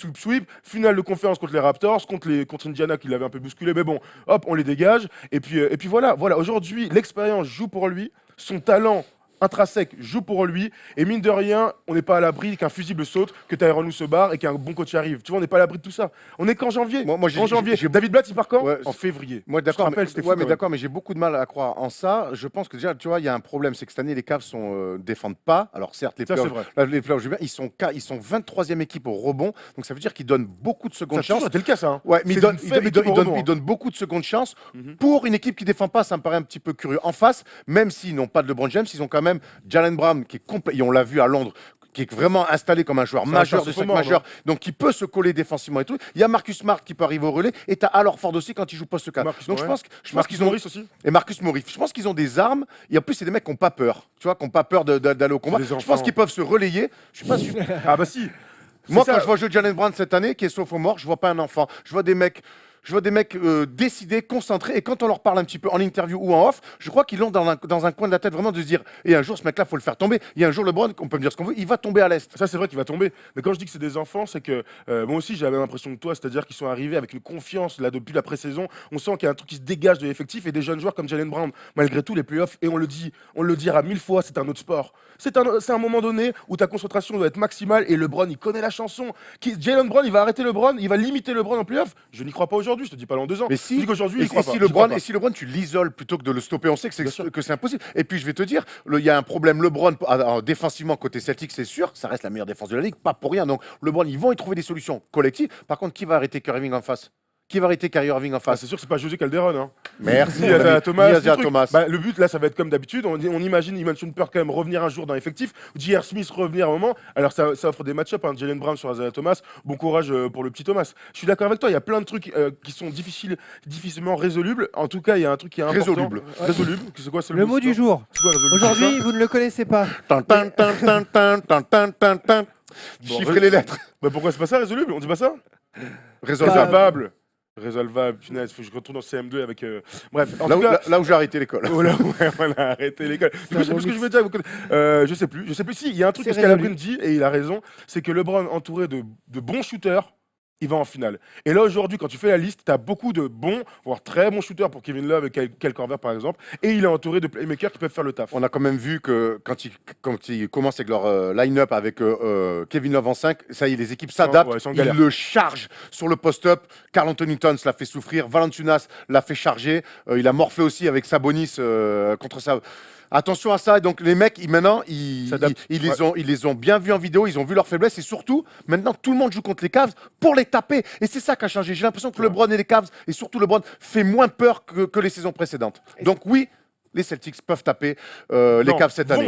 Finale de conférence contre les Raptors, contre Indiana qui l'avait un peu bousculé. Mais bon, hop, on les dégage. Et puis voilà. Aujourd'hui, l'expérience joue pour lui. Son talent intrinsèque joue pour lui, et mine de rien, on n'est pas à l'abri qu'un fusible saute, que Tyronn Lue se barre et qu'un bon coach arrive. Tu vois, on n'est pas à l'abri de tout ça. On est qu'en janvier. David Blatt, il part quand? En février. Moi, d'accord, mais j'ai beaucoup de mal à croire en ça. Je pense que déjà, tu vois, il y a un problème, c'est que cette année, les Cavs défendent pas. Alors certes, les playoffs, ils sont 23e équipe au rebond, donc ça veut dire qu'ils donnent beaucoup de secondes chances. C'était le cas, ça. Hein. Ouais, mais ils donnent beaucoup de secondes chances pour une équipe qui défend pas. Ça me paraît un petit peu curieux. En face, même s'ils n'ont pas de LeBron James, ils ont quand même Jaylen Brown qui est complet, et on l'a vu à Londres, qui est vraiment installé comme un joueur majeur de 5 majeurs, donc qui peut se coller défensivement et tout. Il y a Marcus Smart qui peut arriver au relais, et tu as Al Horford aussi quand il joue poste 4. Donc je pense qu'ils ont Morris aussi. Et Marcus Morris. Je pense qu'ils ont des armes, et en plus c'est des mecs qui n'ont pas peur, tu vois, qui n'ont pas peur d'aller au combat. Je pense qu'ils peuvent se relayer. Je suis pas sûr. Ah bah si. Moi quand je vois jouer Jaylen Brown cette année, qui est sophomore, je vois pas un enfant. Je vois des mecs décidés, concentrés, et quand on leur parle un petit peu en interview ou en off, je crois qu'ils l'ont dans un coin de la tête vraiment de se dire, et un jour ce mec-là, faut le faire tomber. Et un jour LeBron, on peut me dire ce qu'on veut, il va tomber à l'est. Ça c'est vrai qu'il va tomber. Mais quand je dis que c'est des enfants, c'est que moi aussi j'avais l'impression que toi, c'est-à-dire qu'ils sont arrivés avec une confiance là depuis la pré-saison. On sent qu'il y a un truc qui se dégage de l'effectif, et des jeunes joueurs comme Jaylen Brown, malgré tout les playoffs, et on le dira 1000 fois, c'est un autre sport. C'est un moment donné où ta concentration doit être maximale, et LeBron, il connaît la chanson. Jaylen Brown, il va arrêter LeBron, il va limiter LeBron en playoff. Je n'y crois pas aujourd'hui, je te dis pas dans 2 ans. Mais si, qu'aujourd'hui, si LeBron, tu l'isoles plutôt que de le stopper, on sait que c'est impossible. Et puis je vais te dire, il y a un problème LeBron défensivement côté Celtics, c'est sûr, ça reste la meilleure défense de la ligue, pas pour rien. Donc LeBron, ils vont y trouver des solutions collectives. Par contre, qui va arrêter Kyrie Irving en face? Qui va arrêter Kyrie Irving en face? C'est sûr que c'est pas José Calderon. Hein. Merci. Thomas. Bah, le but là, ça va être comme d'habitude. On imagine Iman Shumpert quand même revenir un jour dans l'effectif. J.R. Smith revenir un moment. Alors ça offre des match-ups. Hein. Jaylen Brown sur Isaiah Thomas. Bon courage pour le petit Thomas. Je suis d'accord avec toi. Il y a plein de trucs qui sont difficilement résolubles. En tout cas, il y a un truc qui est important. Résoluble. C'est quoi le mot du jour. Aujourd'hui, vous ne le connaissez pas. Chiffrer les lettres. Bah pourquoi c'est pas ça résoluble? On dit pas ça? Résolvable. Résolvable, punaise, faut que je retourne en CM2 avec. Bref, là où j'ai arrêté l'école. On a arrêté l'école. Ce que je veux dire, je sais plus si. Il y a un truc que Scalabrine dit, et il a raison, c'est que LeBron, entouré de bons shooters, il va en finale. Et là, aujourd'hui, quand tu fais la liste, tu as beaucoup de bons, voire très bons shooters pour Kevin Love et Kyle Korver, par exemple, et il est entouré de playmakers qui peuvent faire le taf. On a quand même vu que quand ils commencent avec leur line-up avec Kevin Love en 5, ça y est, les équipes s'adaptent, ils le chargent sur le post-up. Karl Anthony Towns l'a fait souffrir, Valanciunas l'a fait charger, il a morflé aussi avec Sabonis contre ça. Attention à ça. Et donc les mecs, maintenant, ils les ont bien vus en vidéo, ils ont vu leurs faiblesses, et surtout, maintenant, tout le monde joue contre les Cavs pour les taper. Et c'est ça qui a changé. J'ai l'impression que LeBron et les Cavs, et surtout LeBron, fait moins peur que les saisons précédentes. Donc oui, les Celtics peuvent taper les Cavs cette année.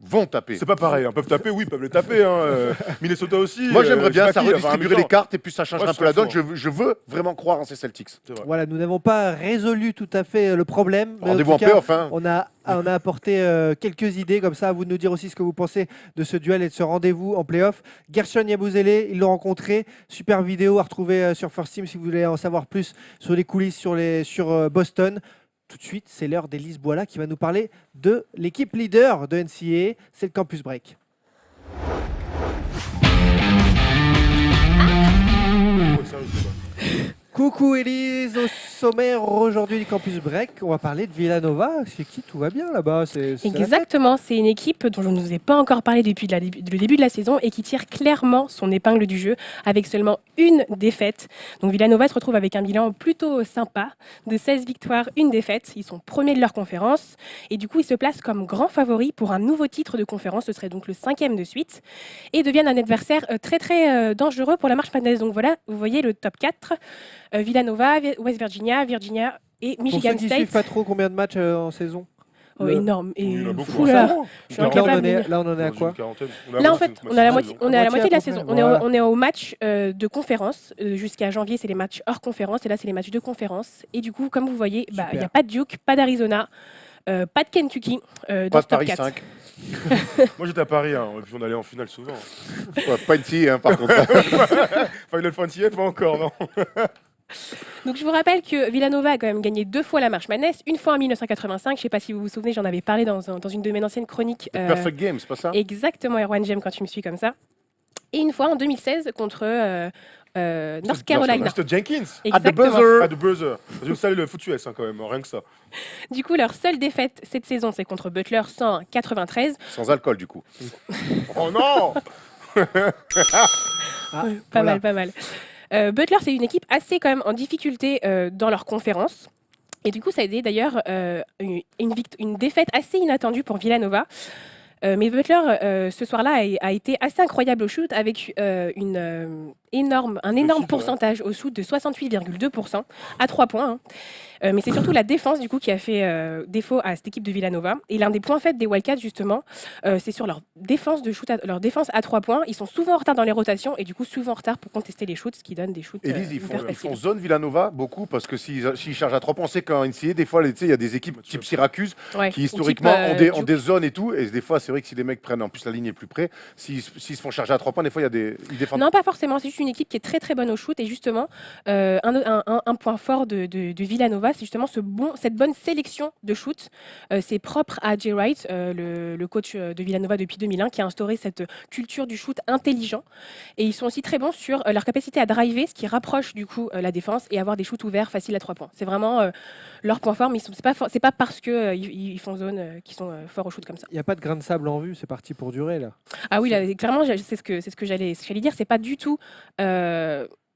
Vont taper. C'est pas pareil, hein. Peuvent taper, oui, peuvent les taper. Hein. Minnesota aussi. Moi, j'aimerais bien, ça redistribuerait les cartes, et puis ça changerait un peu la donne. Je veux vraiment croire en ces Celtics. Voilà, nous n'avons pas résolu tout à fait le problème. Rendez-vous en playoff. Hein. On a apporté quelques idées, comme ça, à vous de nous dire aussi ce que vous pensez de ce duel et de ce rendez-vous en playoff. Gershon Yabusele, ils l'ont rencontré. Super vidéo à retrouver sur First Team si vous voulez en savoir plus sur les coulisses, sur Boston. Tout de suite, c'est l'heure d'Élise Boila qui va nous parler de l'équipe leader de NCAA, c'est le Campus Break. Coucou Élise, au sommaire aujourd'hui du Campus Break, on va parler de Villanova, chez qui tout va bien là-bas. Exactement, c'est une équipe dont je ne vous ai pas encore parlé depuis le début de la saison et qui tire clairement son épingle du jeu avec seulement une défaite. Donc Villanova se retrouve avec un bilan plutôt sympa de 16 victoires, une défaite. Ils sont premiers de leur conférence et du coup ils se placent comme grands favoris pour un nouveau titre de conférence, ce serait donc le 5e de suite, et deviennent un adversaire très dangereux pour la marche Madness. Donc voilà, vous voyez le top 4. Villanova, West Virginia, Virginia et Pour Michigan ceux qui State. suivent pas trop, combien de matchs en saison? Oh, énorme. Et Il y en a beaucoup. fou, là. Je suis Là, incapable de dire. on en est à quoi? Là, en fait, on est à la moitié de la peu saison. près, voilà. On est au match de conférence. Jusqu'à janvier, c'est les matchs hors conférence. Et là, c'est les matchs de conférence. Et du coup, comme vous voyez, il n'y a pas de Duke, pas d'Arizona, pas de Kentucky. Pas Dans de ce top Paris 4. 5. Moi j'étais à Paris, hein, et puis on allait en finale souvent. Ouais, pas ici, hein, par contre. Final Fantasy, pas encore, non. Donc je vous rappelle que Villanova a quand même gagné 2 fois la March Madness, une fois en 1985, je ne sais pas si vous vous souvenez, j'en avais parlé dans une de mes anciennes chroniques. Perfect Game, c'est pas ça? Exactement, Erwan, j'aime quand tu me suis comme ça. Et une fois en 2016 contre North Carolina. C'était Jenkins. Exactement. À the buzzer. Je salue le foot US, hein, quand même, rien que ça. Du coup, leur seule défaite cette saison, c'est contre Butler 193. Sans alcool, du coup. Oh non. Pas mal. Butler, c'est une équipe assez quand même en difficulté dans leur conférence. Et du coup, ça a été d'ailleurs une défaite assez inattendue pour Villanova. Mais Butler, ce soir-là, a été assez incroyable au shoot avec un énorme pourcentage au shoot de 68,2% à 3 points. Hein. Mais c'est surtout la défense du coup qui a fait défaut à cette équipe de Villanova. Et l'un des points faibles des Wildcats justement, c'est sur leur défense leur défense à 3 points. Ils sont souvent en retard dans les rotations et du coup souvent en retard pour contester les shoots, ce qui donne des shoots. Élise, ils font zone Villanova beaucoup parce que s'ils chargent à 3 points, on sait qu'en NCAA, des fois, il y a des équipes type Syracuse qui historiquement ont des zones et tout. Et des fois, c'est vrai que si les mecs prennent en plus la ligne est plus près, s'ils se font charger à 3 points, des fois, ils défendent. Non, pas forcément. C'est juste une équipe qui est très très bonne au shoot et justement un point fort de Villanova, c'est justement cette bonne sélection de shoot. C'est propre à Jay Wright, le coach de Villanova depuis 2001, qui a instauré cette culture du shoot intelligent. Et ils sont aussi très bons sur leur capacité à driver, ce qui rapproche du coup la défense et avoir des shoots ouverts faciles à 3 points. C'est vraiment leur point fort, mais c'est pas parce qu'ils font zone qu'ils sont forts au shoot comme ça. Il n'y a pas de grain de sable en vue, c'est parti pour durer là. Ah oui, là, clairement, c'est ce que j'allais dire. C'est pas du tout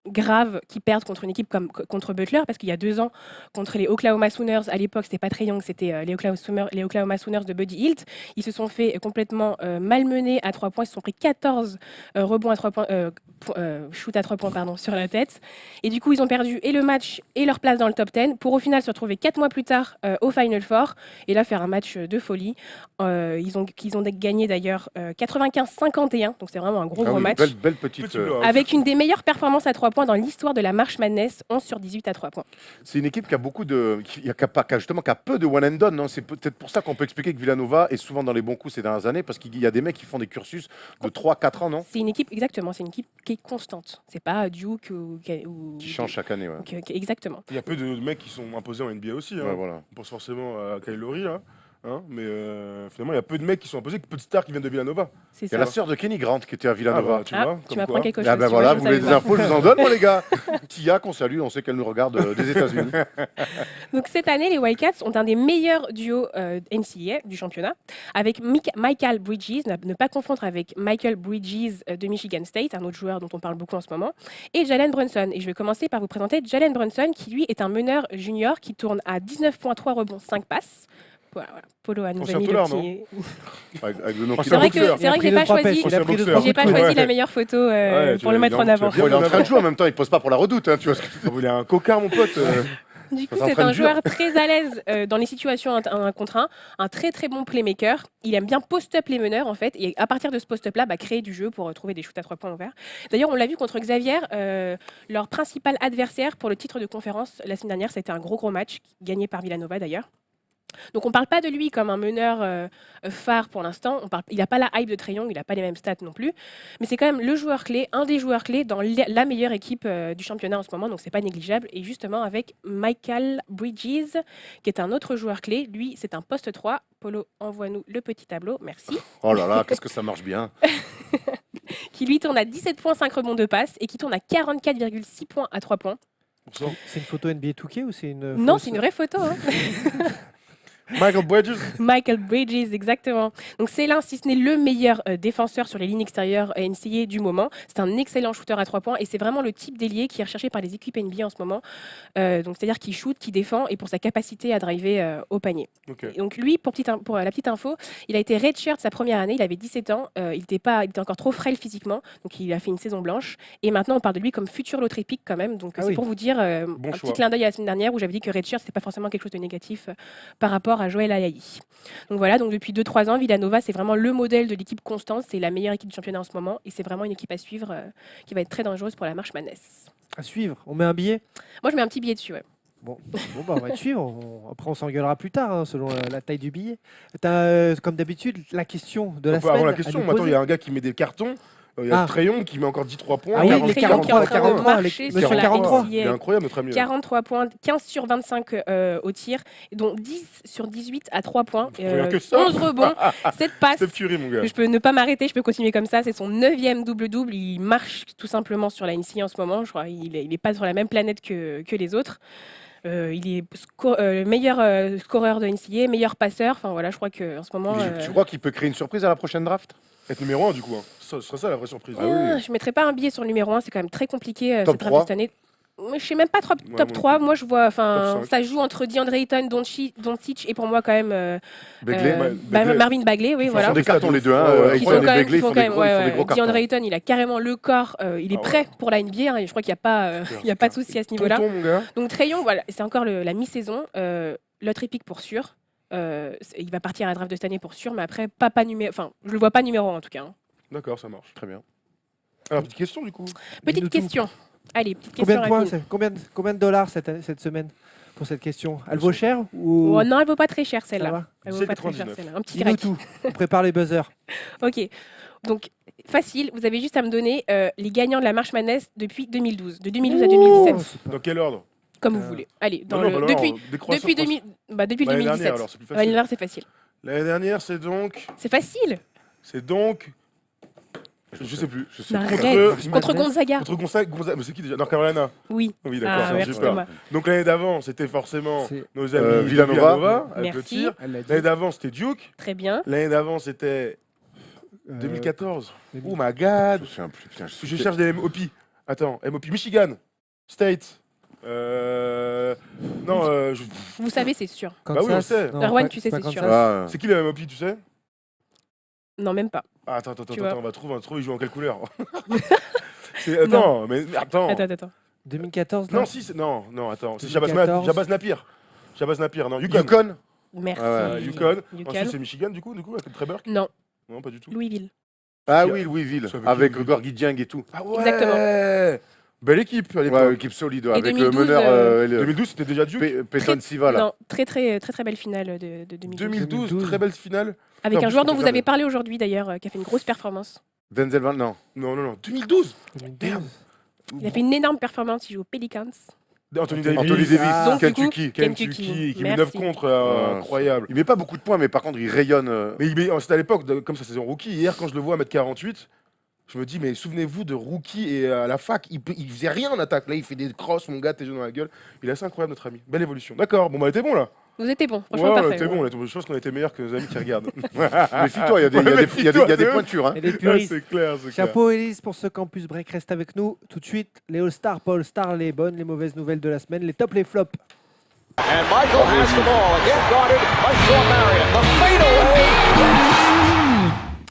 grave qu'ils perdent contre une équipe comme contre Butler, parce qu'il y a 2 ans, contre les Oklahoma Sooners, à l'époque, c'était pas Trae Young, c'était les Oklahoma Sooners de Buddy Hield. Ils se sont fait complètement malmenés à 3 points. Ils se sont pris 14 rebonds à 3 points, shoot à 3 points pardon, sur la tête. Et du coup, ils ont perdu et le match et leur place dans le top 10 pour au final se retrouver 4 mois plus tard au Final Four et là faire un match de folie. Ils ont gagné d'ailleurs 95-51, donc c'est vraiment un gros match. Belle petite. Avec une des meilleures performances à 3 points dans l'histoire de la March Madness, 11 sur 18 à 3 points. C'est une équipe qui a beaucoup qui a peu de one and done. Non, c'est peut-être pour ça qu'on peut expliquer que Villanova est souvent dans les bons coups ces dernières années, parce qu'il y a des mecs qui font des cursus de 3-4 ans, non? C'est une équipe, exactement, c'est une équipe qui est constante. C'est pas Duke ou qui change chaque année. Ouais. Exactement. Il y a peu de mecs qui sont imposés en NBA aussi. Hein. Ouais, voilà. On pense forcément à Kyle Lowry, là. Hein, mais finalement, il y a peu de mecs qui sont imposés, peu de stars qui viennent de Villanova. Il y a la sœur de Kenny Grant qui était à Villanova. Tu m'apprends quelque chose. Ah ben voilà, vous voulez des infos, je vous en donne, moi les gars. Tia, qu'on salue, on sait qu'elle nous regarde des États-Unis. Donc cette année, les Wildcats ont un des meilleurs duos NCAA du championnat, avec Michael Bridges, ne pas confondre avec Michael Bridges de Michigan State, un autre joueur dont on parle beaucoup en ce moment, et Jalen Brunson. Et je vais commencer par vous présenter Jalen Brunson, qui lui est un meneur junior qui tourne à 19,3 rebonds, 5 passes. Voilà, Polo a nous a mis le petit... C'est vrai que j'ai pas choisi la meilleure photo pour le mettre en avant. Il est en train de jouer en même temps, il pose pas pour la redoute. Hein, tu vois il est un cocard, mon pote. Du coup, c'est un joueur très à l'aise dans les situations 1 contre 1, un très très bon playmaker. Il aime bien post-up les meneurs en fait, et à partir de ce post-up-là, créer du jeu pour trouver des shoots à 3 points ouverts. D'ailleurs, on l'a vu contre Xavier, leur principal adversaire pour le titre de conférence la semaine dernière, c'était un gros match gagné par Villanova d'ailleurs. Donc on ne parle pas de lui comme un meneur phare pour l'instant. Il n'a pas la hype de Trae Young, il n'a pas les mêmes stats non plus. Mais c'est quand même le joueur clé, un des joueurs clés dans la meilleure équipe du championnat en ce moment. Donc c'est pas négligeable. Et justement avec Michael Bridges, qui est un autre joueur clé. Lui, c'est un poste 3. Polo, envoie-nous le petit tableau. Merci. Oh là là, qu'est-ce que ça marche bien. Qui lui tourne à 17,5 rebonds de passe et qui tourne à 44,6 points à 3 points. C'est une photo NBA 2K ou c'est une... Non, c'est une vraie photo. Hein. Michael Bridges. Michael Bridges, exactement. Donc c'est l'un, si ce n'est le meilleur défenseur sur les lignes extérieures NCAA du moment. C'est un excellent shooter à 3 points et c'est vraiment le type d'ailier qui est recherché par les équipes NBA en ce moment. Donc c'est-à-dire qu'il shoot, qu'il défend et pour sa capacité à driver au panier. Ok. Et donc lui, pour la petite info, il a été redshirt sa première année, il avait 17 ans, il était encore trop frêle physiquement, donc il a fait une saison blanche. Et maintenant on parle de lui comme futur loterie pick quand même. Donc c'est oui. pour vous dire Bon un choix. petit clin d'œil à la semaine dernière où j'avais dit que redshirt c'était pas forcément quelque chose de négatif par rapport à Joël Ayayi. Donc voilà, donc depuis 2-3 ans, Villanova c'est vraiment le modèle de l'équipe constante, c'est la meilleure équipe du championnat en ce moment et c'est vraiment une équipe à suivre qui va être très dangereuse pour la March Madness. À suivre. On met un billet. Moi je mets un petit billet dessus. Ouais. Bon, bah, on va te suivre. Après, on s'engueulera plus tard, hein, selon la taille du billet. T'as, comme d'habitude, la question de la On peut semaine. avoir la à question. nous Maintenant, il y poser. a un gars qui met des cartons. Il y a Ah. Trayon qui met encore 10-3 points. Ah oui, 40, les Trayon qui est en 43, train de 43, marcher monsieur sur la 43. NCAA. Il est incroyable, notre ami. 43 points, 15 sur 25 au tir, dont 10 sur 18 à 3 points, Rien que ça. 11 rebonds, 7 passes. Steph Curry, mon gars. Je peux ne pas m'arrêter, je peux continuer comme ça. C'est son 9e double-double. Il marche tout simplement sur la NCAA en ce moment. Je crois qu'il n'est pas sur la même planète que les autres. Il est meilleur scoreur de NCAA, meilleur passeur. Enfin voilà, je crois qu'en ce moment. Tu crois qu'il peut créer une surprise à la prochaine draft? Être numéro 1, du coup. Hein. Ce serait ça la vraie surprise. Ah oui. Je ne mettrais pas un billet sur le numéro 1, c'est quand même très compliqué Top cette draft 3. de cette année. Je ne sais même pas top moi 3. Moi, je vois, Top 5. ça joue entre DeAndre Ayton, Doncic et pour moi, quand même, Begley. Bagley. Marvin Bagley. Oui, Ils voilà. font des cartons les deux, hein. Ouais, Qui Ayton font et quand même, Begley, ils font des gros DeAndre cartons. Ayton, il a carrément le corps, il est Ah prêt pour la NBA. Hein, et je crois qu'il n'y a pas, il y a pas de souci à ce niveau-là. Tonton, mon gars. Donc Trayon, voilà, c'est encore la mi-saison. Lottery pick pour sûr. Il va partir à la draft de cette année pour sûr, mais après, enfin, je le vois pas numéro 1 en tout cas. Hein. D'accord, ça marche. Très bien. Alors, petite question, du coup. Dis-nous Petite tout. question. Allez, petite Combien question. de points rapide. combien de dollars cette semaine pour cette question? Elle vaut cher ou Oh, non, elle vaut pas très cher ça celle-là. va? Elle vaut pas très cher 17,99. celle-là. Un petit Dis-nous grec. tout. On prépare les buzzers. Ok. Donc, facile, vous avez juste à me donner les gagnants de la March Madness depuis 2012. De 2012 à 2017. Dans quel ordre? Comme vous voulez. Allez, Non, non, bah non, depuis décroissant, 2000 depuis le L'année 2017. dernière, alors, c'est plus L'année facile. dernière, c'est facile. L'année dernière, c'est donc. C'est facile. Je sais plus. Je sais Non, plus. arrête. Contre Gonzaga. Contre Gonzaga. Mais c'est qui déjà? North Carolina. Oui. Oui, d'accord. Ah, merci super. Thomas. Donc l'année d'avant, c'était forcément C'est- nos amis de Villanova. avec le Merci. tir. Elle l'a dit. L'année d'avant, c'était Duke. Très bien. L'année d'avant, c'était 2014. Oh my god. Je me souviens plus, putain, Je cherche des MOP. Attends, MOP. Michigan. State. Non, Vous savez, c'est sûr. Bah oui, on sait. Non, Erwan, pas- tu sais, pas c'est sûr. Kansas. Ah, c'est qui le MOP, tu sais? Non, même pas. Ah, attends, Tu vois. on va trouver, il joue en quelle couleur? Attends, mais attends. Attends. 2014 là Non, si, non, attends. C'est 2014. Jabaz Napier, non, Yukon. Yukon. Merci. Yukon. Yukon. Ensuite, c'est Michigan, du coup, à côté de Trevor. Non, Non, pas du tout. Louisville. Ah oui, Louisville. Ça veut Avec dire- Gorgui Dieng et tout. Ah ouais. Exactement. Belle équipe à Ouais, l'époque. équipe solide. Et Avec 2012, le meneur et le 2012, c'était déjà Duke. Peyton Siva là. Non, très belle finale de 2012. 2012, très belle finale. Avec Non, un joueur je dont vous préfère avez le- parlé aujourd'hui d'ailleurs, qui a fait une grosse performance. Denzel Van, non. Non. 2012. 2012. Il a fait une énorme performance, il joue aux Pelicans. Anthony Davis. Anthony Davis, Donc, du coup, Kentucky. Kentucky, qui met 9 Merci. contre, Ouais, incroyable. Il met pas beaucoup de points, mais par contre, il rayonne. Mais c'était à l'époque, comme sa saison rookie. Hier, quand je le vois à 1m48, je me dis, mais souvenez-vous de rookie et à la fac, il faisait rien en attaque. Là, il fait des crosses, mon gars, t'es jeune dans la gueule. Il est assez incroyable, notre ami. Belle évolution. D'accord, bon, bah, était bon là. Vous étiez bon, Ouais, franchement on parfait. était bon. Je pense qu'on était meilleurs que nos amis qui regardent. Méfie-toi, il y a des, Ouais, il y a des- il y a des- il y a méfie-toi, des de- pointures. Hein. Et les Ouais, puristes. c'est clair, c'est clair. Chapeau Elise pour ce campus break. Reste avec nous tout de suite. Les All-Stars, pas All-Stars, les bonnes, les mauvaises nouvelles de la semaine, les tops, les flops. And Michael has the ball. Again guarded by Sean Marion. The fadeaway.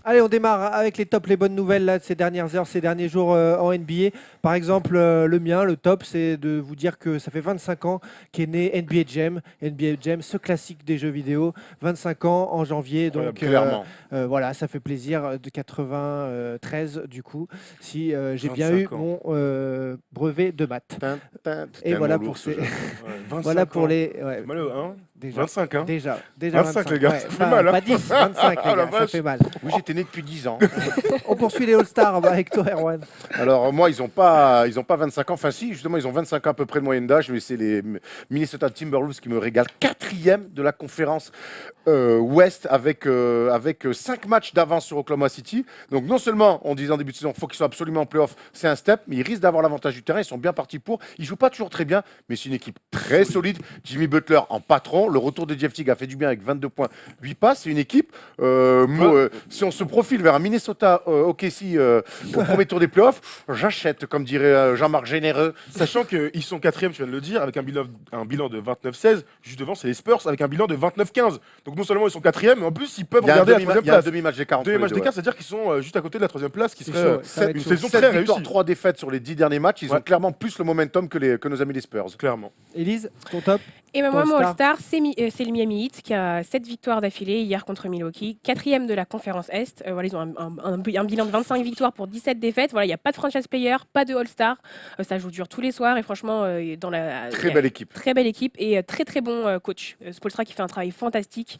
Allez, on démarre avec les tops, les bonnes nouvelles là, de ces dernières heures, ces derniers jours en NBA. Par exemple, le mien, le top, c'est de vous dire que ça fait 25 ans qu'est né NBA Jam. NBA Jam, ce classique des jeux vidéo. 25 ans en janvier, donc Clairement. voilà, ça fait plaisir. De 93 du coup, si j'ai bien 25 eu ans. mon brevet de maths. Et Tellement voilà lourd, pour ce ces... jeu. 25 voilà pour ans. les... ouais, C'est malheureux, hein déjà. 25, hein Déjà 25, les gars, ça fait pas, mal, hein. pas 10, 25 Ah, les la gars, ça vache. fait mal. Oui, j'étais né depuis 10 ans. On poursuit les All-Stars avec toi, Erwan. Alors moi, ils ont pas 25 ans. Enfin si, justement, ils ont 25 ans à peu près de moyenne d'âge, mais c'est les Minnesota Timberwolves qui me régalent. 4e de la conférence Ouest avec 5 matchs d'avance sur Oklahoma City. Donc non seulement, on disait en début de saison, il faut qu'ils soient absolument en playoff, c'est un step, mais ils risquent d'avoir l'avantage du terrain. Ils sont bien partis pour. Ils jouent pas toujours très bien, mais c'est une équipe très solide. Jimmy Butler en patron. Le retour de Jeff Teague a fait du bien avec 22 points, 8 passes. C'est une équipe. Si on se profile vers un Minnesota OKC au premier tour des playoffs, j'achète, comme dirait Jean-Marc Généreux. Sachant qu'ils sont 4e, tu viens de le dire, avec un bilan de 29-16. Juste devant, c'est les Spurs avec un bilan de 29-15. Donc non seulement ils sont 4e, mais en plus ils peuvent regarder la 3e place. Il y a un demi-match d'écart. Demi-match d'écart, c'est-à-dire qu'ils sont juste à côté de la 3e place, qui C'est serait chaud, ça va être une chaud. saison 7 très victoires, réussie. 3 défaites sur les 10 derniers matchs. Ils ont clairement plus le momentum que nos amis les Spurs. Clairement. Élise, ton top? Et ben moi, mon All-Star. All-Star, c'est le Miami Heat qui a 7 victoires d'affilée hier contre Milwaukee, 4e de la conférence Est. Voilà, ils ont un bilan de 25 victoires pour 17 défaites. Voilà, il n'y a pas de franchise player, pas de All-Star. Ça joue dur tous les soirs et franchement, dans la Très belle équipe. Très belle équipe et très très bon coach. Spoelstra qui fait un travail fantastique.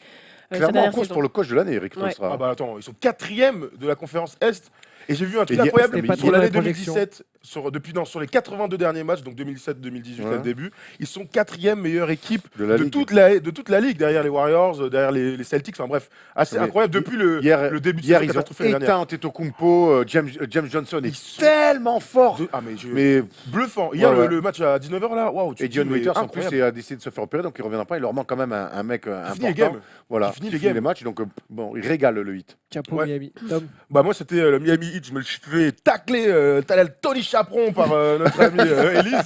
Sa Clairement en dernière cause saison. pour le coach de l'année, Eric Ouais. Spoelstra. Ah bah attends, ils sont 4e de la conférence Est. Et j'ai vu un truc Et incroyable c'était pas sur trop l'année dans les projections. 2017, sur les 82 derniers matchs, donc 2017-2018 Ouais. à le début, ils sont 4e meilleure équipe De la de ligue. toute la ligue, derrière les Warriors, derrière les Celtics, enfin bref, assez Mais incroyable depuis le début de Hier, saison ils ont catastrophée l'année éteint Antetokounmpo. James Johnson est tellement fort. dernière. Ah mais, Mais bluffant. Hier, Ouais, ouais. le match à 19h là, waouh. et Dion Waiters en plus a décidé de se faire opérer, donc il reviendra pas. Il leur manque quand même un mec finit les important. games. Voilà, Il finit il les finit games. les matchs, donc bon, il régale le 8. Chapeau Ouais. Miami. Tom. Bah moi c'était le Miami Heat, je me le suis fait tacler Tony Chaperon par notre ami Elise.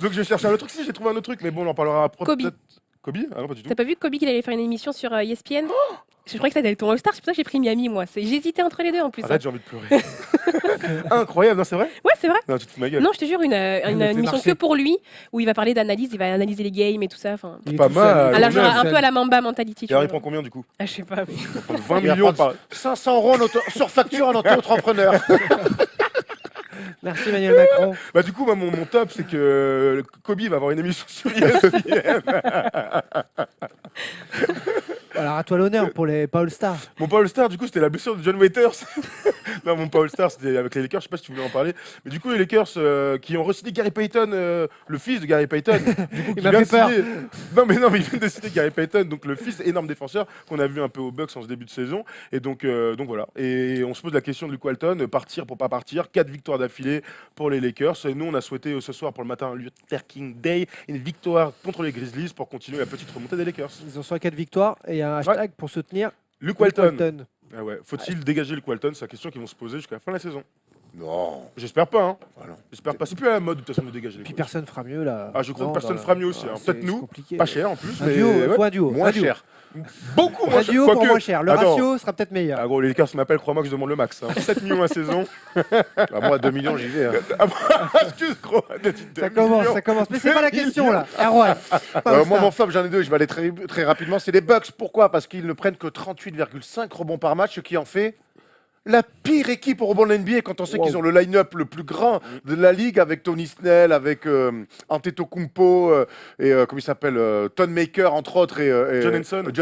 donc je cherche un autre truc, si j'ai trouvé un autre truc, mais bon on en parlera après. Kobe. peut-être. Kobe? Ah non pas du tout. T'as pas vu Kobe qu'il allait faire une émission sur ESPN? Je croyais que ça allait être ton All-Star, c'est pour ça que j'ai pris Miami moi. J'hésitais entre les deux en plus. Arrête, j'ai envie de pleurer. Incroyable, non c'est vrai? Ouais, c'est vrai. Non tu te fous de ma gueule. Non, je te jure, une fait émission marcher. que pour lui, où il va parler d'analyse, il va analyser les games et tout ça. Enfin, Il est Pas tout mal. seul. alors, genre, combien, un peu à la Mamba mentality. Et Tu alors il vois. prend combien du coup? Ah, je sais pas. Mais... 20 Il va millions prendre par. 500 euros sur facture à notre entrepreneur. Merci Emmanuel Macron. Bah du coup moi, mon top c'est que Kobe va avoir une émission sur ESPN. Alors à toi l'honneur pour les pas All-Star. Mon Paul Star, du coup, c'était la blessure de John Waiters. Non, mon Paul Star, c'était avec les Lakers. Je sais pas si tu voulais en parler. Mais du coup, les Lakers qui ont re-signé Gary Payton, le fils de Gary Payton. Du coup, Il qui m'a vient fait peur. de signer- Non, mais il vient de signer Gary Payton, donc le fils, énorme défenseur, qu'on a vu un peu aux Bucks en ce début de saison. Et donc voilà. Et on se pose la question de Luke Walton, partir pour pas partir. 4 victoires d'affilée pour les Lakers. Et nous, on a souhaité ce soir pour le matin Luther King Day une victoire contre les Grizzlies pour continuer la petite remontée des Lakers. Ils ont soit 4 victoires et il y a un hashtag pour soutenir Luke Luke Walton. Walton. Ah ouais. Faut-il dégager Luke Walton? C'est la question qu'ils vont se poser jusqu'à la fin de la saison. Non. J'espère pas, hein. Voilà. J'espère pas. C'est plus à la mode de toute façon de dégager les Puis coachs. personne fera mieux là. Ah, je crois que Non, personne dans- fera mieux aussi, hein. c'est- Peut-être c'est nous. compliqué. Pas cher en plus, Un mais duo, ouais. faut un duo. Moins un duo. cher. Beaucoup moins Un cher. duo pour Quoique- moins cher. Le Attends. ratio sera peut-être meilleur. Ah gros, les Lakers m'appellent, crois-moi que je demande le max. Hein. 7 millions à saison. Bah, moi, 2 millions, j'y vais. Hein. Ah, excuse, gros. Ça commence, ça commence. Mais c'est pas la question là. Erwan. pas Moi, All-Star. mon flop, j'en ai deux. Je vais aller très, très rapidement. C'est les Bucks. Pourquoi? Parce qu'ils ne prennent que 38,5 rebonds par match, ce qui en fait la pire équipe au rebond de l'NBA quand on sait qu'ils ont le line-up le plus grand de la ligue avec Tony Snell, avec Antetokounmpo et comment il s'appelle Ton Maker entre autres et John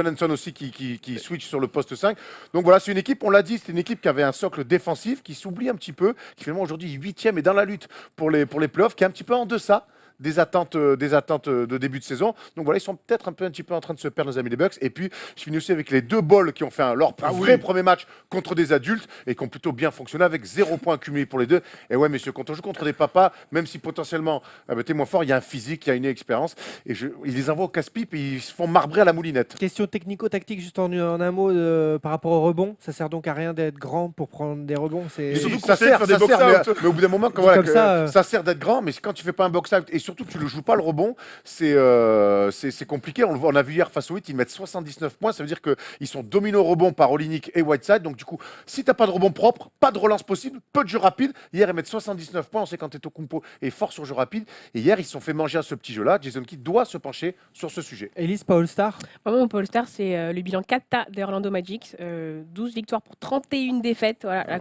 Henson. Aussi qui switch sur le poste 5. Donc voilà, c'est une équipe, on l'a dit, c'est une équipe qui avait un socle défensif qui s'oublie un petit peu, qui finalement aujourd'hui est 8e et dans la lutte pour les playoffs, qui est un petit peu en deçà des attentes de début de saison. Donc voilà, ils sont peut-être un petit peu en train de se perdre, nos amis des Bucks. Et puis, je finis aussi avec les deux balls qui ont fait leur vrai premier match contre des adultes et qui ont plutôt bien fonctionné avec 0 points cumulés pour les deux. Et ouais, messieurs, quand on joue contre des papas, même si potentiellement t'es moins fort, il y a un physique, il y a une expérience. Et ils les envoient au casse-pipe et ils se font marbrer à la moulinette. Question technico-tactique, juste en un mot par rapport au rebond. Ça sert donc à rien d'être grand pour prendre des rebonds. C'est Mais surtout Ça conseiller de sert, faire des box-out. mais au bout d'un moment, Dit comme ça, ça sert d'être grand, mais quand tu fais pas un box-out et surtout que tu le joues pas le rebond, c'est compliqué. On a vu hier face au 8, ils mettent 79 points. Ça veut dire qu'ils sont dominés au rebond par Olynyk et Whiteside. Donc du coup, si t'as pas de rebond propre, pas de relance possible, peu de jeu rapide. Hier, ils mettent 79 points. On sait qu'Antetokounmpo est fort sur jeu rapide. Et hier, ils se sont fait manger à ce petit jeu-là. Jason Kidd doit se pencher sur ce sujet. Elise, pas All-Star. Moi, mon All-Star, c'est le bilan 4 de Orlando Magic. 12 victoires pour 31 défaites. Voilà,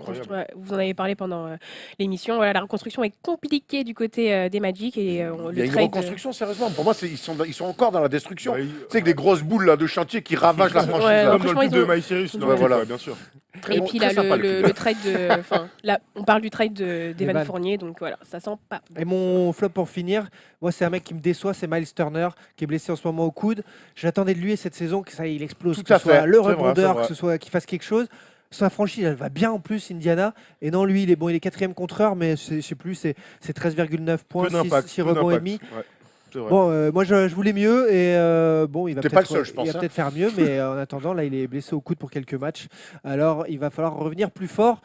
vous en avez parlé pendant l'émission. Voilà, la reconstruction est compliquée du côté des Magic. Et le Il y a une trade, reconstruction, sérieusement. Pour moi, ils sont encore dans la destruction. Ouais, Tu sais, avec des grosses boules là, de chantier qui ravagent la franchise. Ouais, là. Comme dans franchement, le pub ils de ont- My Cyrus, ils non, ont- voilà. bien sûr. Très Et bon, puis très là, sympa, le trade de. Enfin, là, on parle du trade d'Evan Evan. Fournier, donc voilà, ça sent pas. Et mon flop pour finir, moi c'est un mec qui me déçoit, c'est Miles Turner qui est blessé en ce moment au coude. J'attendais de lui cette saison que ça il explose, Tout que à ce soit fait, le c'est vrai, rebondeur, c'est vrai. que ce soit qu'il fasse quelque chose. Sa franchise, elle va bien en plus, Indiana. Et non, lui, il est bon, il est 4e contreur, mais je sais plus, c'est 13,9 points, Peu d'impact, 6 peu rebonds et d'impact. demi. Ouais, c'est vrai. Bon, moi je voulais mieux et bon, il va T'es peut-être pas le seul, je pense, il va hein. peut-être faire mieux, mais en attendant, là, il est blessé au coude pour quelques matchs. Alors, il va falloir revenir plus fort.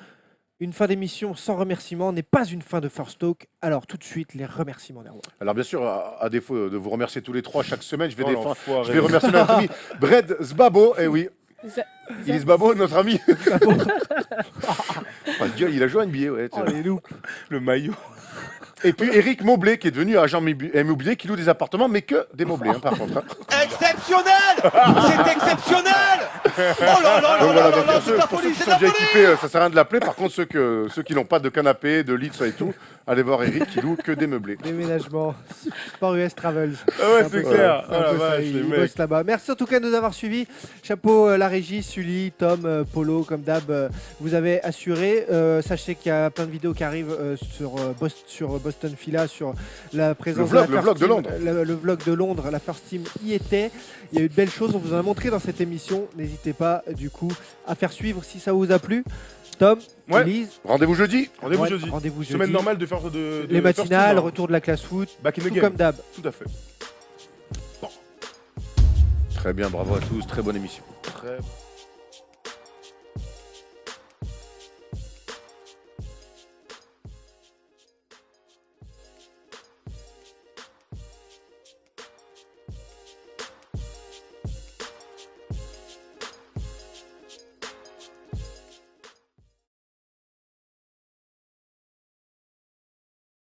Une fin d'émission sans remerciements n'est pas une fin de First Talk. Alors, tout de suite, les remerciements d'Erwan. Alors bien sûr, à défaut de vous remercier tous les trois chaque semaine, je vais, Oh, je l'enfoiré. vais remercier notre ami Brad Zbabo. Eh oui, il est Zbabo, notre ami. Oh, Dieu, il a joué à NBA, ouais. Oh, les loups. Le maillot. Et puis Eric Mobley, qui est devenu agent immobilier, qui loue des appartements, mais que des moblés, hein, par contre. Hein. Exceptionnel. C'est exceptionnel. Oh là là Donc là voilà, là donc là, pour c'est ceux, de la pour ceux folie, qui c'est sont de la déjà folie. équipés, ça sert à rien de l'appeler. Par contre, ceux qui n'ont pas de canapé, de lit, ça et tout, allez voir Eric qui loue que des meublés. Déménagement, Sport US Travels. Ah ouais, un c'est peu clair. ça, c'est un Oh la peu ça, vache, il les mecs. bosse là-bas. Merci en tout cas de nous avoir suivis. Chapeau la régie, Sully, Tom, Polo, comme d'hab, vous avez assuré. Sachez qu'il y a plein de vidéos qui arrivent sur Boston Fila, sur la présence Le vlog, de la le vlog First de Team. Londres. Le vlog de Londres, la First Team y était. Il y a eu de belles choses, on vous en a montré dans cette émission. N'hésitez pas du coup à faire suivre si ça vous a plu. Tom, Ouais. Elise, Rendez-vous jeudi. Rendez-vous ouais, jeudi. rendez-vous jeudi. Semaine normale de faire de Les First matinales, Team, hein. retour de la classe foot, Back in the tout game. comme d'hab. Tout à fait. Très bien, bravo à tous, très bonne émission. Très